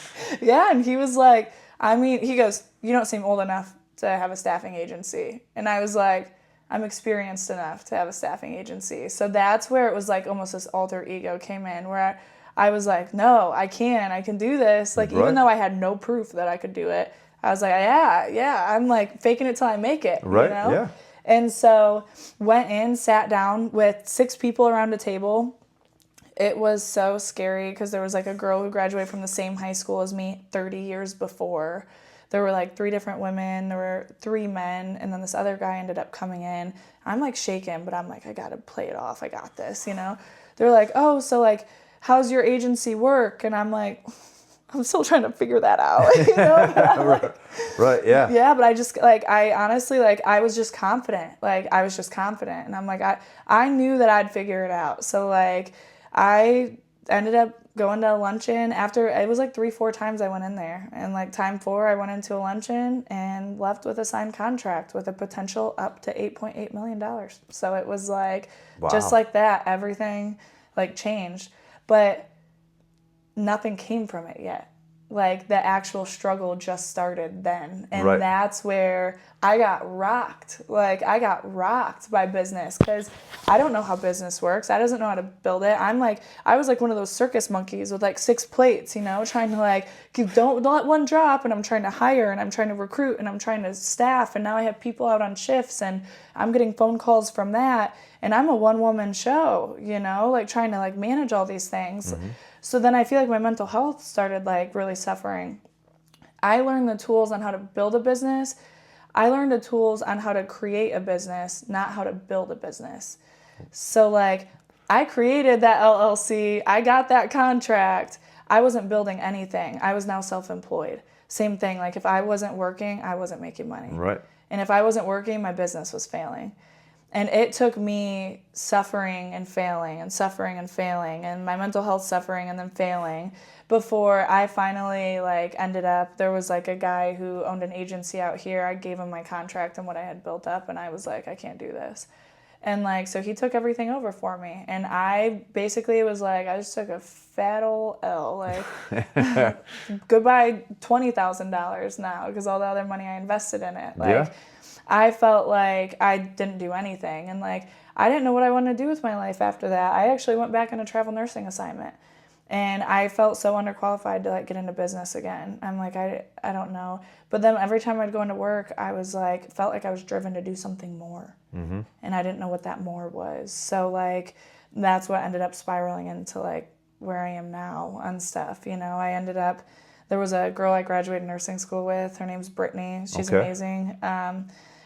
Yeah. And he was like, I mean, he goes, you don't seem old enough to have a staffing agency. And I was like, I'm experienced enough to have a staffing agency. So that's where it was like almost this alter ego came in, where I was like, no, I can do this. Like, Right. even though I had no proof that I could do it, I was like, yeah, I'm like faking it till I make it, Right, you know? yeah. And so went in, sat down with 6 people around a table. It was so scary because there was like a girl who graduated from the same high school as me 30 years before. There were like 3 different women, there were 3 men, and then this other guy ended up coming in. I'm like shaking, but I'm like, I gotta play it off. I got this, you know? They're like, oh, so like, how's your agency work? And I'm like, I'm still trying to figure that out, you know? Right, yeah. Yeah, but I just, like, I honestly, like, I was just confident. Like, I was just confident. And I'm like, I knew that I'd figure it out. So, like, I ended up going to a luncheon after, it was like 3-4 times I went in there. And, like, time 4, I went into a luncheon and left with a signed contract with a potential up to $8.8 million. So it was like, Wow. just like that, everything, like, changed. But nothing came from it yet. Like, the actual struggle just started then. And Right. that's where I got rocked. Like, I got rocked by business because I don't know how business works. I doesn't know how to build it. I was like one of those circus monkeys with like 6 plates, you know, trying to like, don't let one drop. And I'm trying to hire and I'm trying to recruit and I'm trying to staff. And now I have people out on shifts and I'm getting phone calls from that. And I'm a one-woman show, you know, like trying to like manage all these things. Mm-hmm. So then I feel like my mental health started like really suffering. I learned the tools on how to build a business. I learned the tools on how to create a business, not how to build a business. So like I created that LLC. I got that contract. I wasn't building anything. I was now self-employed. Same thing. Like if I wasn't working, I wasn't making money. Right. And if I wasn't working, my business was failing. And it took me suffering and failing and suffering and failing and my mental health suffering and then failing before I finally like ended up, there was like a guy who owned an agency out here. I gave him my contract and what I had built up and I was like, I can't do this. And like, so he took everything over for me. And I basically was like, I just took a fat old L, like goodbye $20,000 now because all the other money I invested in it. Like, yeah. I felt like I didn't do anything. And like, I didn't know what I wanted to do with my life after that. I actually went back on a travel nursing assignment and I felt so underqualified to like get into business again. I'm like, I don't know. But then every time I'd go into work, I was like, felt like I was driven to do something more. Mm-hmm. And I didn't know what that more was. So like, that's what ended up spiraling into like where I am now and stuff. You know, I ended up, there was a girl I graduated nursing school with. Her name's Brittany. She's amazing.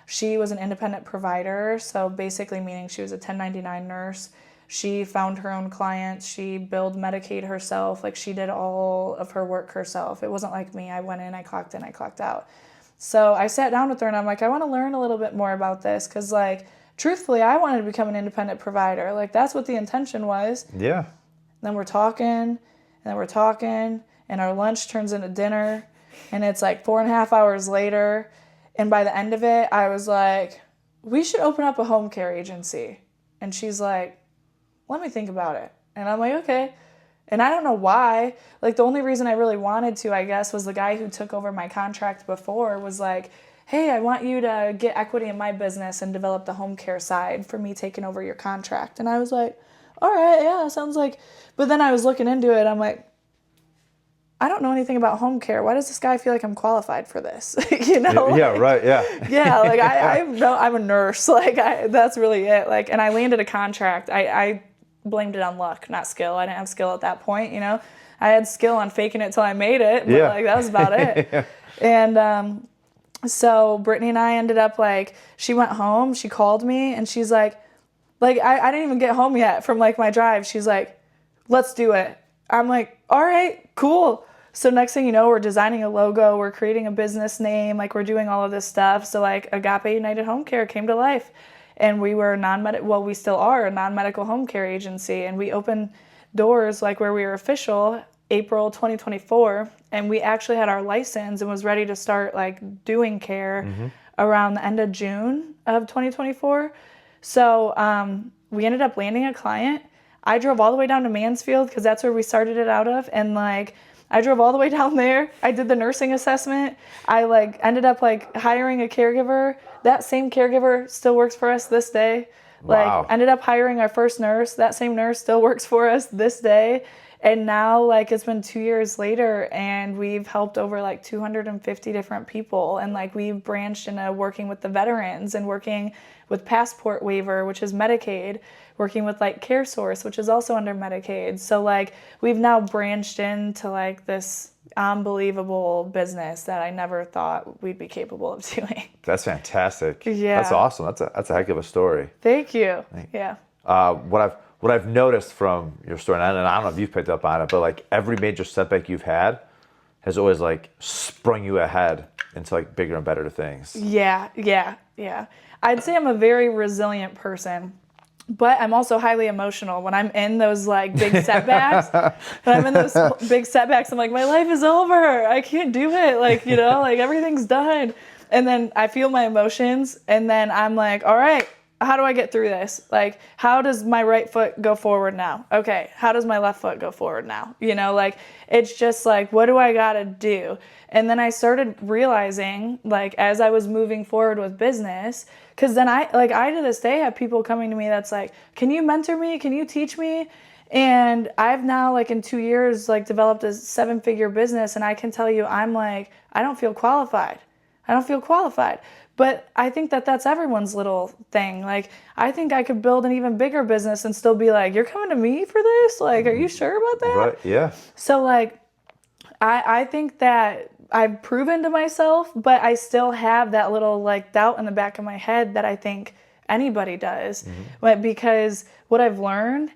She was an independent provider, so basically meaning she was a 1099 nurse. She found her own clients. She billed Medicaid herself. Like she did all of her work herself. It wasn't like me. I went in, I clocked out. So I sat down with her and I'm like, I want to learn a little bit more about this because like, truthfully, I wanted to become an independent provider. Like that's what the intention was. Yeah. Then we're talking and our lunch turns into dinner and it's like 4.5 hours later. And by the end of it, I was like, we should open up a home care agency. And she's like, let me think about it. And I'm like, okay. And I don't know why. Like the only reason I really wanted to, I guess, was the guy who took over my contract before was like, hey, I want you to get equity in my business and develop the home care side for me taking over your contract. And I was like, all right, yeah, sounds like. But then I was looking into it. I'm like, I don't know anything about home care. Why does this guy feel like I'm qualified for this? You know? Like, yeah, right, yeah. Yeah, like I'm a nurse. Like that's really it. Like, and I landed a contract. I blamed it on luck, not skill. I didn't have skill at that point, you know? I had skill on faking it till I made it, but like that was about it. Yeah. And so Brittany and I ended up like, she went home, she called me and she's like I didn't even get home yet from like my drive. She's like, let's do it. I'm like, all right, cool. So next thing you know, we're designing a logo, we're creating a business name, like we're doing all of this stuff. So like Agape United Home Care came to life and we were well, we still are a non-medical home care agency and we opened doors like where we were official April 2024, and we actually had our license and was ready to start like doing care around the end of June of 2024. So we ended up landing a client. I drove all the way down to Mansfield because that's where we started it out of, and like I drove all the way down there. I did the nursing assessment. I like ended up like hiring a caregiver. That same caregiver still works for us this day. Wow. Like ended up hiring our first nurse. That same nurse still works for us this day. And now like it's been 2 years later and we've helped over like 250 different people. And like we've branched into working with the veterans and working with Passport Waiver, which is Medicaid, working with like CareSource, which is also under Medicaid. So like we've now branched into like this unbelievable business that I never thought we'd be capable of doing. That's fantastic. Yeah. That's awesome. That's a heck of a story. Thank you. Yeah. What I've noticed from your story, and I don't know if you've picked up on it, but like every major setback you've had has always like sprung you ahead into like bigger and better things. Yeah. I'd say I'm a very resilient person, but I'm also highly emotional. When I'm in those like big setbacks, I'm like, my life is over. I can't do it. Like, you know, like everything's done. And then I feel my emotions and then I'm like, all right, how do I get through this? Like, how does my right foot go forward now? Okay, how does my left foot go forward now? You know, like, it's just like, what do I gotta do? And then I started realizing, like, as I was moving forward with business, because then I to this day have people coming to me that's like, can you mentor me? Can you teach me? And I've now, like, in 2 years, like, developed a 7-figure business, and I can tell you, I'm like, I don't feel qualified. But I think that that's everyone's little thing. Like, I think I could build an even bigger business and still be like, you're coming to me for this? Like, are you sure about that? Right, yeah. So, like, I think that I've proven to myself, but I still have that little, like, doubt in the back of my head that I think anybody does. But because what I've learned,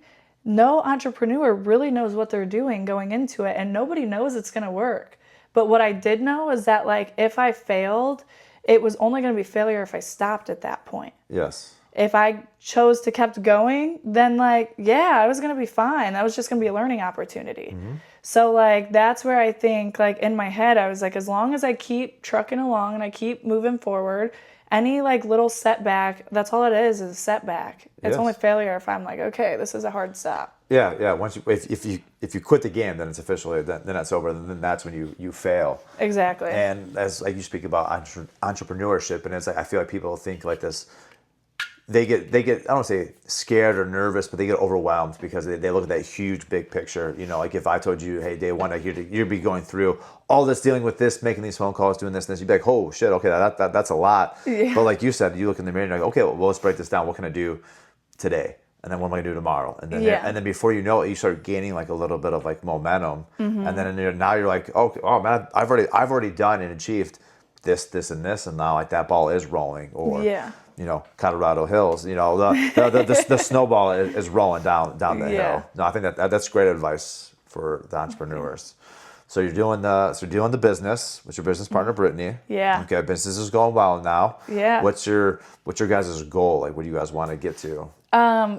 no entrepreneur really knows what they're doing going into it, and nobody knows it's going to work. But what I did know is that, like, if I failed, it was only going to be failure if I stopped at that point. Yes. If I chose to kept going, then, like, yeah, I was going to be fine. That was just going to be a learning opportunity. So, like, that's where I think, like, in my head, I was like, as long as I keep trucking along and I keep moving forward, any, like, little setback, that's all it is a setback. It's Yes. only failure if I'm like, okay, this is a hard stop. Yeah. Once if you quit the game, then it's officially then it's over. Then that's when you fail. Exactly. And as like you speak about entrepreneurship, and it's like I feel like people think like this. They get I don't want to say scared or nervous, but they get overwhelmed because they look at that huge big picture. You know, like if I told you, hey, day one, you'd be going through all this, dealing with this, making these phone calls, doing this and this, you'd be like, oh shit, okay, that's a lot. Yeah. But like you said, you look in the mirror and you're like, okay, well, let's break this down. What can I do today? And then what am I gonna do tomorrow? And then and then before you know it, you start gaining like a little bit of like momentum. And then now you're like, oh man, I've already done and achieved this and this, and now like that ball is rolling. Or you know, Colorado Hills, you know, the snowball is rolling down the hill. No, I think that's great advice for the entrepreneurs. So you're doing the business with your business partner Brittany. Yeah. Okay, business is going well now. Yeah. What's your guys' goal? Like, what do you guys want to get to?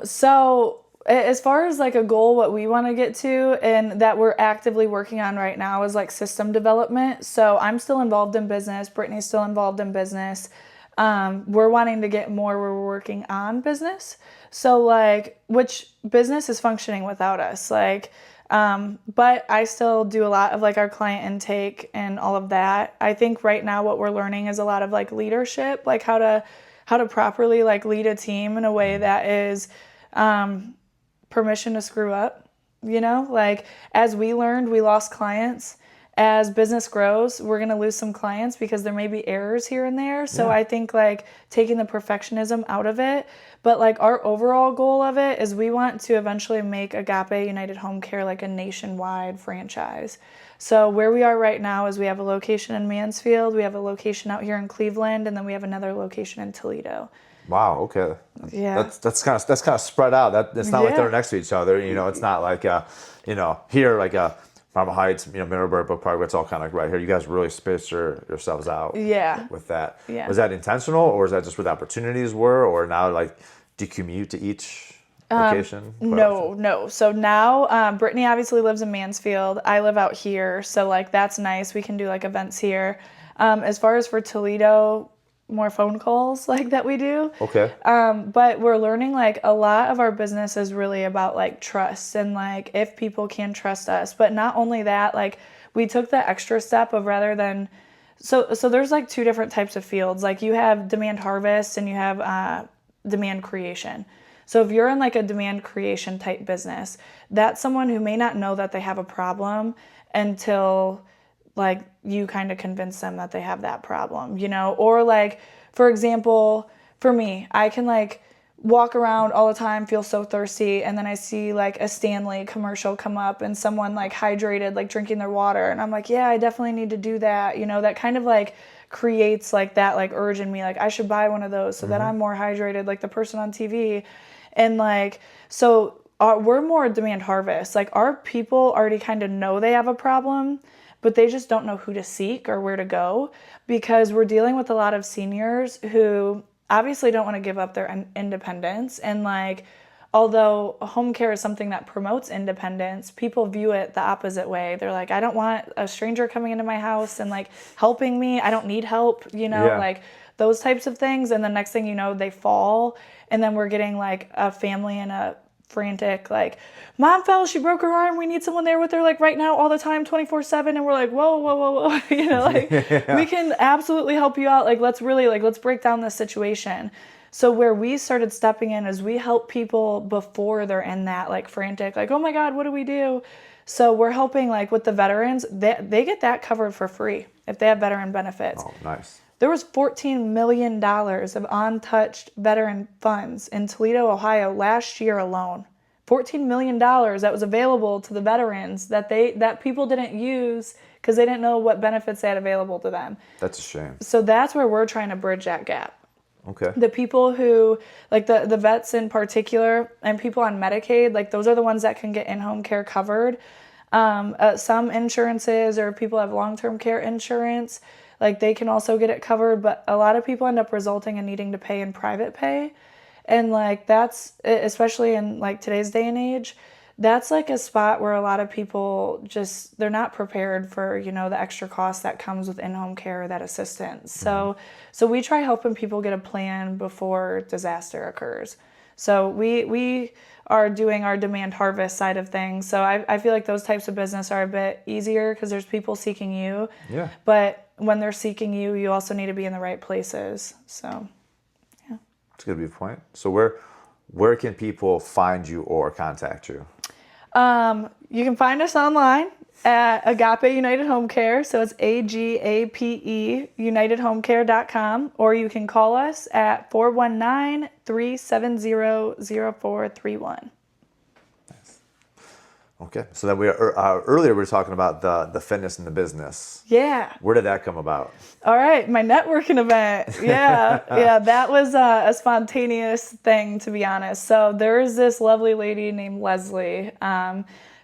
So as far as like a goal, what we want to get to and that we're actively working on right now is like system development. So I'm still involved in business. Brittany's still involved in business. We're wanting to get more where we're working on business. So like, which business is functioning without us? Like, but I still do a lot of like our client intake and all of that. I think right now what we're learning is a lot of like leadership, like how to properly like lead a team in a way that is, permission to screw up, you know, like as we learned, we lost clients. As business grows, we're going to lose some clients because there may be errors here and there. So I think like taking the perfectionism out of it, but like our overall goal of it is we want to eventually make Agape United Home Care like a nationwide franchise. So where we are right now is we have a location in Mansfield, we have a location out here in Cleveland, and then we have another location in Toledo. Wow. Okay. Yeah. That's kind of spread out. It's not like they're next to each other. You know, it's not like here like Mama Heights, you know, Middleburg, Brook Park. It's all kind of right here. You guys really spaced yourselves out. Yeah. With that. Yeah. Was that intentional, or is that just where the opportunities were, or now like do you commute to each location? No. So now, Brittany obviously lives in Mansfield. I live out here. So like, that's nice. We can do like events here. As far as for Toledo, more phone calls like that we do. Okay. But we're learning like a lot of our business is really about like trust and like if people can trust us. But not only that, like we took the extra step of rather than so there's like two different types of fields. Like you have demand harvest and you have demand creation. So if you're in like a demand creation type business, that's someone who may not know that they have a problem until like you kind of convince them that they have that problem, you know? Or like, for example, for me, I can like walk around all the time, feel so thirsty, and then I see like a Stanley commercial come up and someone like hydrated, like drinking their water, and I'm like, yeah, I definitely need to do that, you know? That kind of like creates like that like urge in me, like I should buy one of those so that I'm more hydrated like the person on TV. And like, so we're more demand harvest. Like our people already kind of know they have a problem, but they just don't know who to seek or where to go because we're dealing with a lot of seniors who obviously don't want to give up their independence. And like, although home care is something that promotes independence, people view it the opposite way. They're like, I don't want a stranger coming into my house and like helping me. I don't need help, you know, like those types of things. And the next thing you know, they fall. And then we're getting like a family in a frantic, like, mom fell, she broke her arm, we need someone there with her like right now all the time 24/7. And we're like, whoa, you know, like we can absolutely help you out. Like let's break down this situation. So where we started stepping in is we help people before they're in that like frantic, like, oh my God, what do we do? So we're helping like with the veterans, they get that covered for free if they have veteran benefits. Oh, nice. There was $14 million of untouched veteran funds in Toledo, Ohio last year alone. $14 million that was available to the veterans that people didn't use because they didn't know what benefits they had available to them. That's a shame. So that's where we're trying to bridge that gap. Okay. The people who, like the vets in particular, and people on Medicaid, like those are the ones that can get in-home care covered. Some insurances or people have long-term care insurance, like they can also get it covered, but a lot of people end up resulting in needing to pay in private pay. And like that's, especially in like today's day and age, that's like a spot where a lot of people just, they're not prepared for, you know, the extra cost that comes with in-home care or that assistance. So we try helping people get a plan before disaster occurs. So we are doing our demand harvest side of things. So I feel like those types of business are a bit easier because there's people seeking you. Yeah. But when they're seeking you, you also need to be in the right places. So, yeah. That's a good point. So where can people find you or contact you? You can find us online at Agape United Home Care. So it's AGAPE UnitedHomeCare.com, or you can call us at 419-370-0431. Nice. Okay. So then earlier we were talking about the fitness and the business. Yeah. Where did that come about? All right. My networking event. Yeah. Yeah. That was a spontaneous thing, to be honest. So there's this lovely lady named Leslie.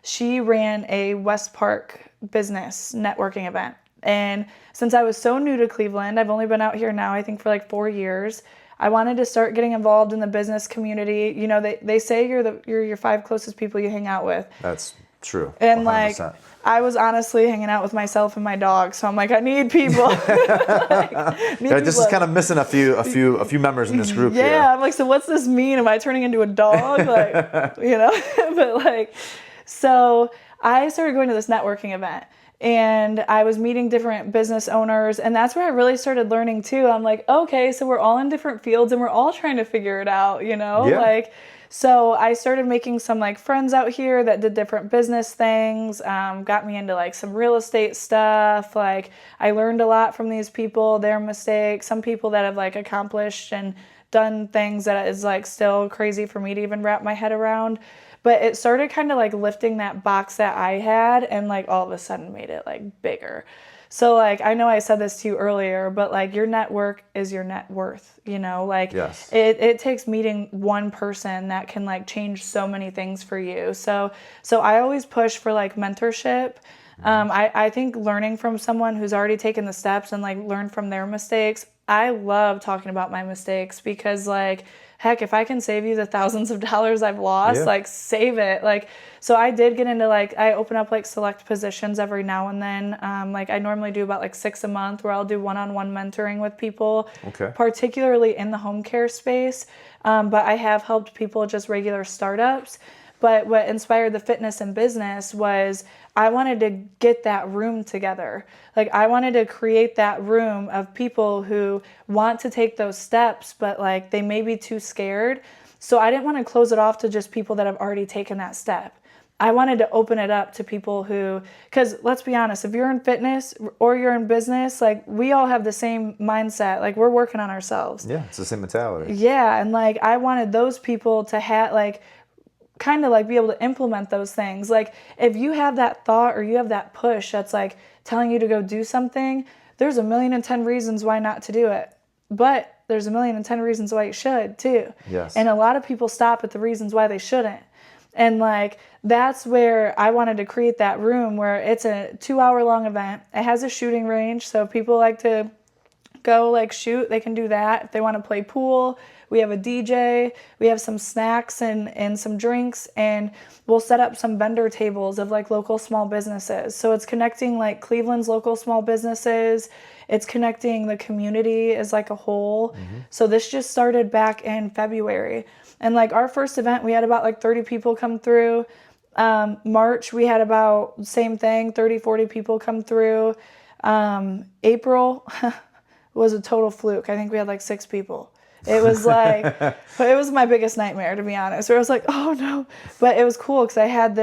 She ran a West Park business networking event. And since I was so new to Cleveland, I've only been out here now, I think for like 4 years, I wanted to start getting involved in the business community. You know, they say you're your 5 closest people you hang out with. That's true. And 100%. like, I was honestly hanging out with myself and my dog. So I'm like, I need people. This is kind of missing a few members in this group here. Yeah. I'm like, so what's this mean? Am I turning into a dog? Like, you know, but like, so I started going to this networking event. And I was meeting different business owners, and that's where I really started learning too. I'm like, okay, so we're all in different fields and we're all trying to figure it out, you know? Yeah. Like, so I started making some like friends out here that did different business things, got me into like some real estate stuff. Like I learned a lot from these people, their mistakes, some people that have like accomplished and done things that is like still crazy for me to even wrap my head around. But it started kind of like lifting that box that I had and like all of a sudden made it like bigger. So like, I know I said this to you earlier, but like your network is your net worth, you know, like yes. It takes meeting one person that can like change so many things for you. So I always push for like mentorship. I think learning from someone who's already taken the steps and like learn from their mistakes. I love talking about my mistakes because like heck, if I can save you the thousands of dollars I've lost, Yeah. like save it. Like, so I did get into like, I open up like select positions every now and then. Like I normally do about like 6 a month where I'll do one-on-one mentoring with people, Okay. particularly in the home care space. But I have helped people just regular startups. But what inspired the fitness and business was I wanted to get that room together. Like I wanted to create that room of people who want to take those steps, but like they may be too scared. So I didn't want to close it off to just people that have already taken that step. I wanted to open it up to people who, because let's be honest, if you're in fitness or you're in business, like we all have the same mindset. Like we're working on ourselves. Yeah, it's the same mentality. Yeah. And like I wanted those people to have like, kind of like be able to implement those things. Like if you have that thought or you have that push that's like telling you to go do something, there's 1,000,010 reasons why not to do it. But there's 1,000,010 reasons why you should too. Yes. And a lot of people stop at the reasons why they shouldn't. And like that's where I wanted to create that room where it's a 2-hour long event. It has a shooting range, so if people like to go like shoot, they can do that. If they want to play pool, we have a DJ, we have some snacks and some drinks, and we'll set up some vendor tables of like local small businesses. So it's connecting like Cleveland's local small businesses. It's connecting the community as like a whole. So this just started back in February. And like our first event, we had about like 30 people come through. March, we had about same thing, 30, 40 people come through. April was a total fluke. I think we had like 6 people. It was like, but it was my biggest nightmare, to be honest. Where I was like, oh no. But it was cool because I had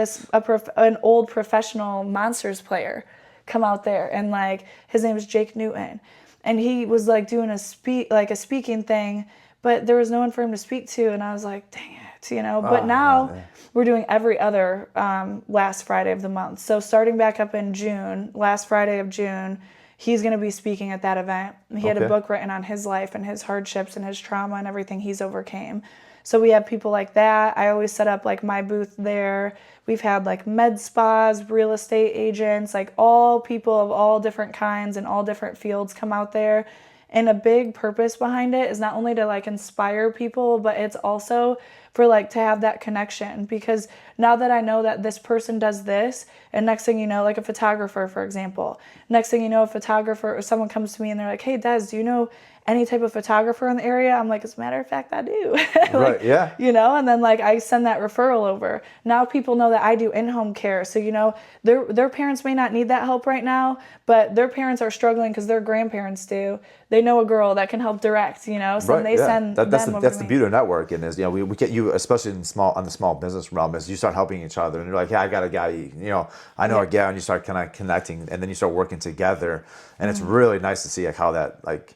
an old professional Monsters player come out there, and like his name is Jake Newton, and he was like doing a speaking thing, but there was no one for him to speak to, and I was like, dang it, you know. But now we're doing every other last Friday of the month. So starting back up in June, last Friday of June, he's going to be speaking at that event. He had a book written on his life and his hardships and his trauma and everything he's overcame. So we have people like that. I always set up like my booth there. We've had like med spas, real estate agents, like all people of all different kinds and all different fields come out there. And a big purpose behind it is not only to like inspire people, but it's also for like to have that connection, because now that I know that this person does this, and next thing you know, like a photographer, for example, next thing you know, a photographer or someone comes to me and they're like, hey, Des, do you know any type of photographer in the area? I'm like, as a matter of fact, I do. Like, right, yeah. You know, and then like I send that referral over. Now people know that I do in-home care. So, you know, their parents may not need that help right now, but their parents are struggling because their grandparents do. They know a girl that can help direct, you know, so they send that's them over that's to the me. beauty of networking is, you know, we get you, especially in on the small business realm, is you start helping each other, and you're like, hey, I got a guy, you know, I know a gal, and you start kind of connecting, and then you start working together, and it's really nice to see like how that like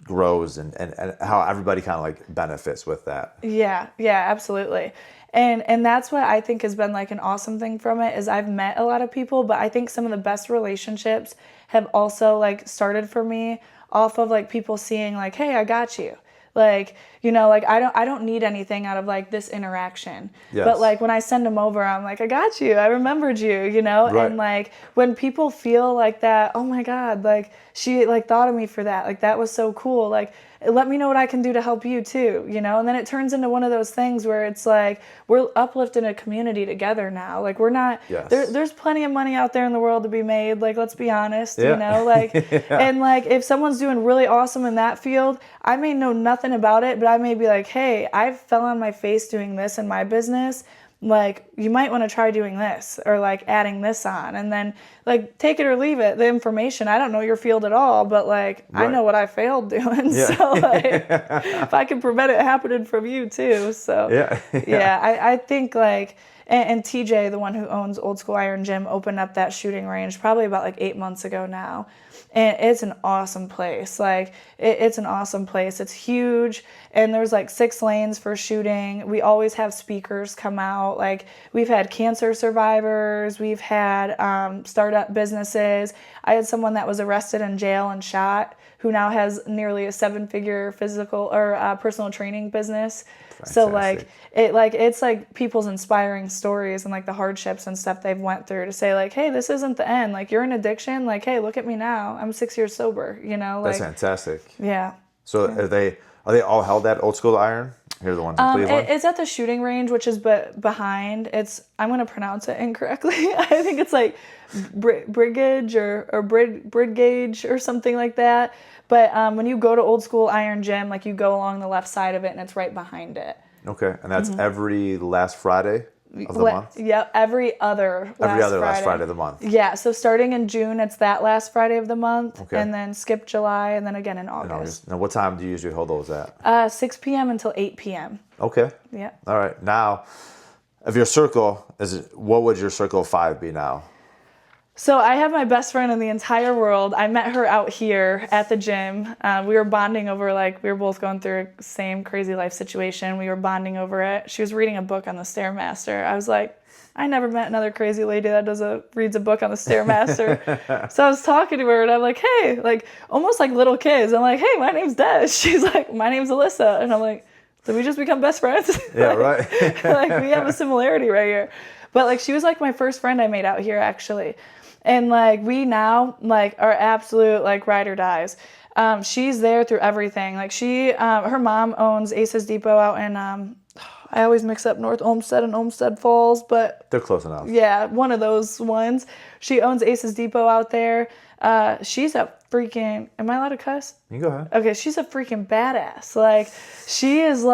grows and how everybody kind of like benefits with that. Yeah, absolutely. And that's what I think has been like an awesome thing from it is I've met a lot of people, but I think some of the best relationships have also like started for me off of like people seeing like, hey, I got you. Like, you know, like I don't need anything out of like this interaction. Yes. But like when I send them over, I'm like, I got you. I remembered you, you know? Right. And like when people feel like that, oh my God, like she like thought of me for that. Like that was so cool. Like let me know what I can do to help you too, you know? And then it turns into one of those things where it's like we're uplifting a community together now. Like we're not, there's plenty of money out there in the world to be made. Like, let's be honest, you know? Like, and like if someone's doing really awesome in that field, I may know nothing about it, but I may be like, hey, I fell on my face doing this in my business. Like, you might want to try doing this or like adding this on, and then like take it or leave it. The information, I don't know your field at all, but like I know what I failed doing. Yeah. So like if I can prevent it happening from you too. So I think like, and TJ, the one who owns Old School Iron Gym, opened up that shooting range probably about like 8 months ago now. And it's an awesome place. Like it's an awesome place. It's huge. And there's like 6 lanes for shooting. We always have speakers come out. Like we've had cancer survivors. We've had startup businesses. I had someone that was arrested in jail and shot who now has nearly a 7-figure physical or personal training business. Fantastic. So it's like people's inspiring stories and like the hardships and stuff they've went through to say like, hey, this isn't the end. Like you're in addiction. Like, hey, look at me now. I'm 6 years sober, you know? Like, that's fantastic. Yeah. So are they all held at Old School Iron? Here are the ones in Cleveland. It's at the shooting range, which is behind. I'm going to pronounce it incorrectly. I think it's like Brigage or Bridgage or something like that. But when you go to Old School Iron Gym, like you go along the left side of it and it's right behind it. Okay, and that's every last Friday of the month? Yep, every other last Friday of the month. Yeah, so starting in June, it's that last Friday of the month, Okay. and then skip July, and then again in August. Now, what time do you usually hold those at? 6 p.m. until 8 p.m. Okay. Yeah. All right. Now, if your circle what would your circle of 5 be now? So I have my best friend in the entire world. I met her out here at the gym. We were bonding over, we were both going through the same crazy life situation. We were bonding over it. She was reading a book on the Stairmaster. I was like, I never met another crazy lady that reads a book on the Stairmaster. So I was talking to her and I'm like, hey, almost like little kids. I'm like, hey, my name's Des. She's like, my name's Alyssa. And I'm like, did we just become best friends? Yeah, right. We have a similarity right here. But she was my first friend I made out here actually. And we now are absolute ride or dies. She's there through everything. Her mom owns Aces Depot out in I always mix up North Olmsted and Olmsted Falls, but they're close enough. Yeah, one of those ones. She owns Aces Depot out there. She's a freaking, am I allowed to cuss? You can go ahead. Okay, she's a freaking badass. She is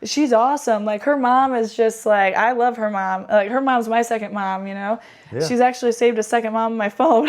she's awesome. Her mom is just I love her mom. Her mom's my second mom, Yeah. She's actually saved a second mom on my phone.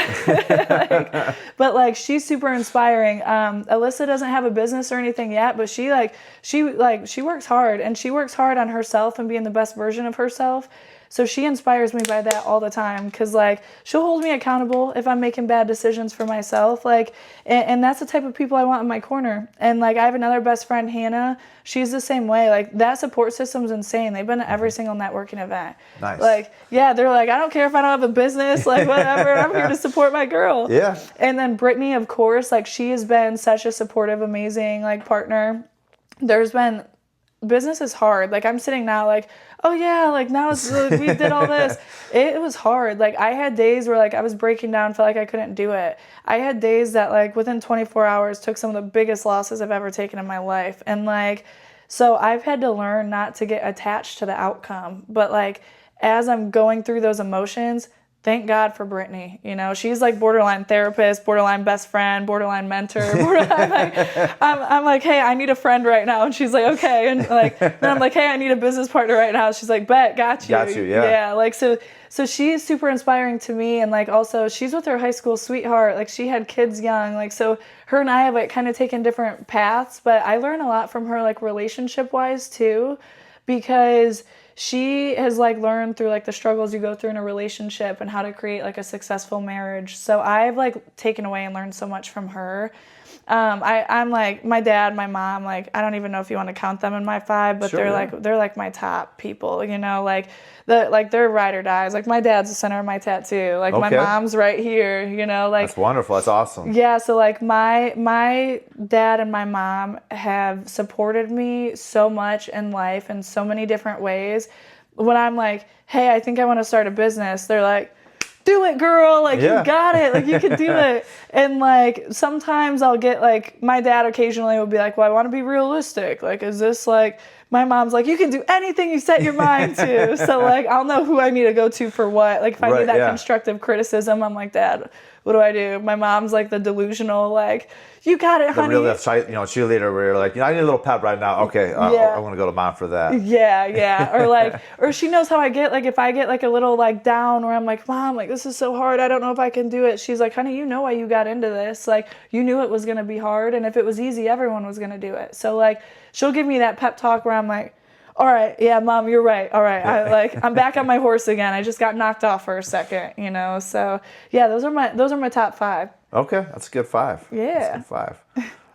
But she's super inspiring. Alyssa doesn't have a business or anything yet, but she works hard, and she works hard on herself and being the best version of herself. So she inspires me by that all the time because, she'll hold me accountable if I'm making bad decisions for myself. And that's the type of people I want in my corner. And, I have another best friend, Hannah. She's the same way. That support system's insane. They've been at every single networking event. Nice. Yeah, they're I don't care if I don't have a business, whatever. I'm here to support my girl. Yeah. And then Brittany, of course, she has been such a supportive, amazing, partner. Business is hard. I'm sitting now oh yeah, now it's, we did all this. It was hard. I had days where I was breaking down, felt like I couldn't do it. I had days that within 24 hours took some of the biggest losses I've ever taken in my life. And so I've had to learn not to get attached to the outcome. But as I'm going through those emotions, thank God for Brittany. She's borderline therapist, borderline best friend, borderline mentor. I'm hey, I need a friend right now. And she's okay. And then I'm hey, I need a business partner right now. She's bet, got you. Got you, yeah. Yeah, so she's super inspiring to me. And also she's with her high school sweetheart. She had kids young. So her and I have kind of taken different paths. But I learn a lot from her relationship wise too, because she has learned through the struggles you go through in a relationship and how to create a successful marriage. So I've taken away and learned so much from her. I'm my dad, my mom, I don't even know if you want to count them in my 5, but sure, they're my top people, they're ride or dies. My dad's the center of my tattoo. My mom's right here, That's wonderful. That's awesome. Yeah, so my dad and my mom have supported me so much in life in so many different ways. When I'm hey, I think I want to start a business, they're do it, girl. You got it. You can do it. And sometimes I'll get my dad occasionally will be well, I want to be realistic. Is this my mom's you can do anything you set your mind to. So I'll know who I need to go to for what. If I need that constructive criticism, I'm Dad, what do I do? My mom's the delusional, you got it, honey. The real cheerleader where you're I need a little pep right now. Okay, I'm going to go to mom for that. Yeah. Or she knows how I get, if I get a little down where I'm Mom, this is so hard. I don't know if I can do it. She's honey, you know why you got into this. You knew it was going to be hard. And if it was easy, everyone was going to do it. So she'll give me that pep talk where I'm all right, yeah, Mom, you're right. All right, I'm back on my horse again. I just got knocked off for a second, So yeah, those are my top 5. Okay, that's a good 5. Yeah, that's a good 5.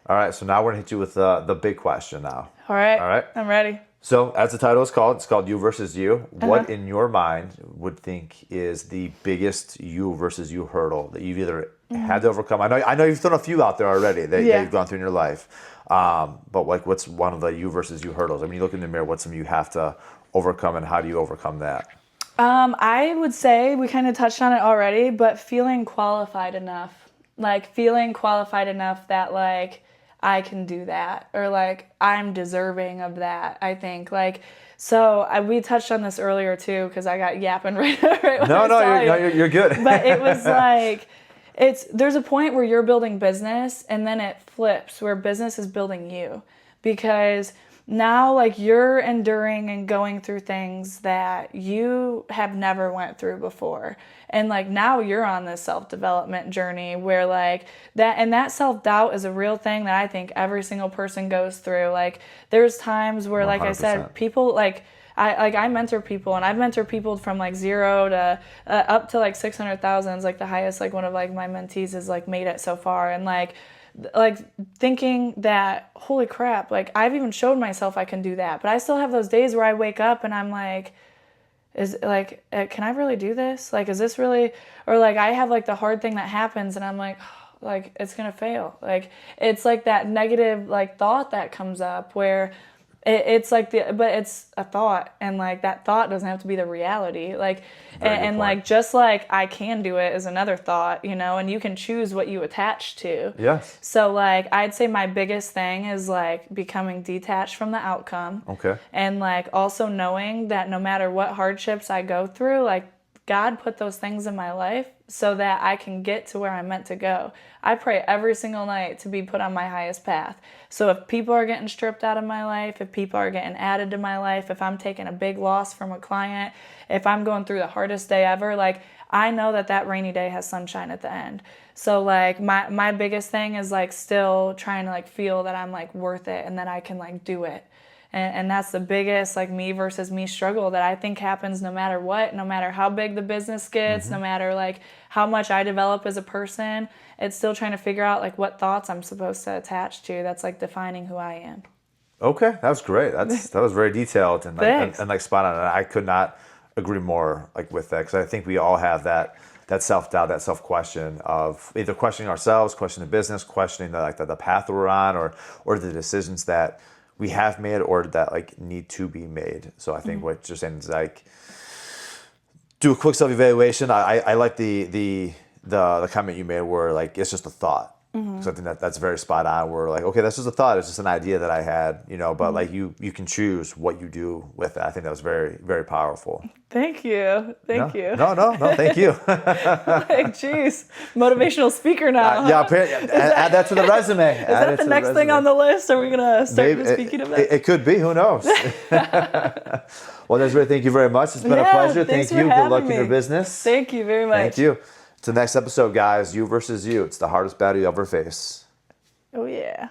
All right, so now we're gonna hit you with the big question now. All right, I'm ready. So as the title is called, it's called You versus You. What in your mind would think is the biggest you versus you hurdle that you've either had to overcome? I know you've thrown a few out there already that you've gone through in your life. But what's one of the you versus you hurdles? I mean, you look in the mirror, what's something you have to overcome, and how do you overcome that? I would say we kind of touched on it already, but feeling qualified enough that I can do that, or like I'm deserving of that. I think like we touched on this earlier too because I got yapping right when You're good. But it was like there's a point where you're building business and then it flips where business is building you, because now like you're enduring and going through things that you have never went through before. And like now you're on this self-development journey where like that self-doubt is a real thing that I think every single person goes through. Like there's times where, like 100%. I said, people like I mentor people, and I've mentored people from like 0 to up to like 600,000 is like the highest like one of like my mentees has like made it so far. And like thinking that, holy crap, like I've even showed myself I can do that, but I still have those days where I wake up and I'm like, can I really do this? Like, is this really, or like I have like the hard thing that happens and I'm like, like it's gonna fail. Like it's like that negative like thought that comes up where it's like but it's a thought, and like that thought doesn't have to be the reality. Like, and like just like I can do it is another thought, and you can choose what you attach to. Yes. So like I'd say my biggest thing is like becoming detached from the outcome. Okay. And like also knowing that no matter what hardships I go through, like God put those things in my life so that I can get to where I'm meant to go. I pray every single night to be put on my highest path. So if people are getting stripped out of my life, if people are getting added to my life, if I'm taking a big loss from a client, if I'm going through the hardest day ever, like I know that rainy day has sunshine at the end. So like my biggest thing is like still trying to like feel that I'm like worth it and that I can like do it. And that's the biggest like me versus me struggle that I think happens no matter what, no matter how big the business gets, no matter like how much I develop as a person. It's still trying to figure out like what thoughts I'm supposed to attach to that's like defining who I am. Okay, that was great. That was very detailed and Thanks. and like spot on. And I could not agree more like with that, because I think we all have that self-doubt, that self-question of either questioning ourselves, questioning the business, questioning the path we're on, or the decisions that we have made or that like need to be made. So I think what you're saying is like do a quick self-evaluation. I like the comment you made where like it's just a thought. So I think that's very spot on. Where like, okay, that's just a thought. It's just an idea that I had, but like you can choose what you do with it. I think that was very, very powerful. Thank you. Thank you. No, thank you. Like, geez, motivational speaker now. Add that to the resume. Is that the next thing on the list? Are we going to start speaking of it? It could be. Who knows? Well, Desiree, thank you very much. It's been a pleasure. Thank you. Good luck in your business. Thank you very much. Thank you. To the next episode, guys. You versus you. It's the hardest battle you ever face. Oh, yeah.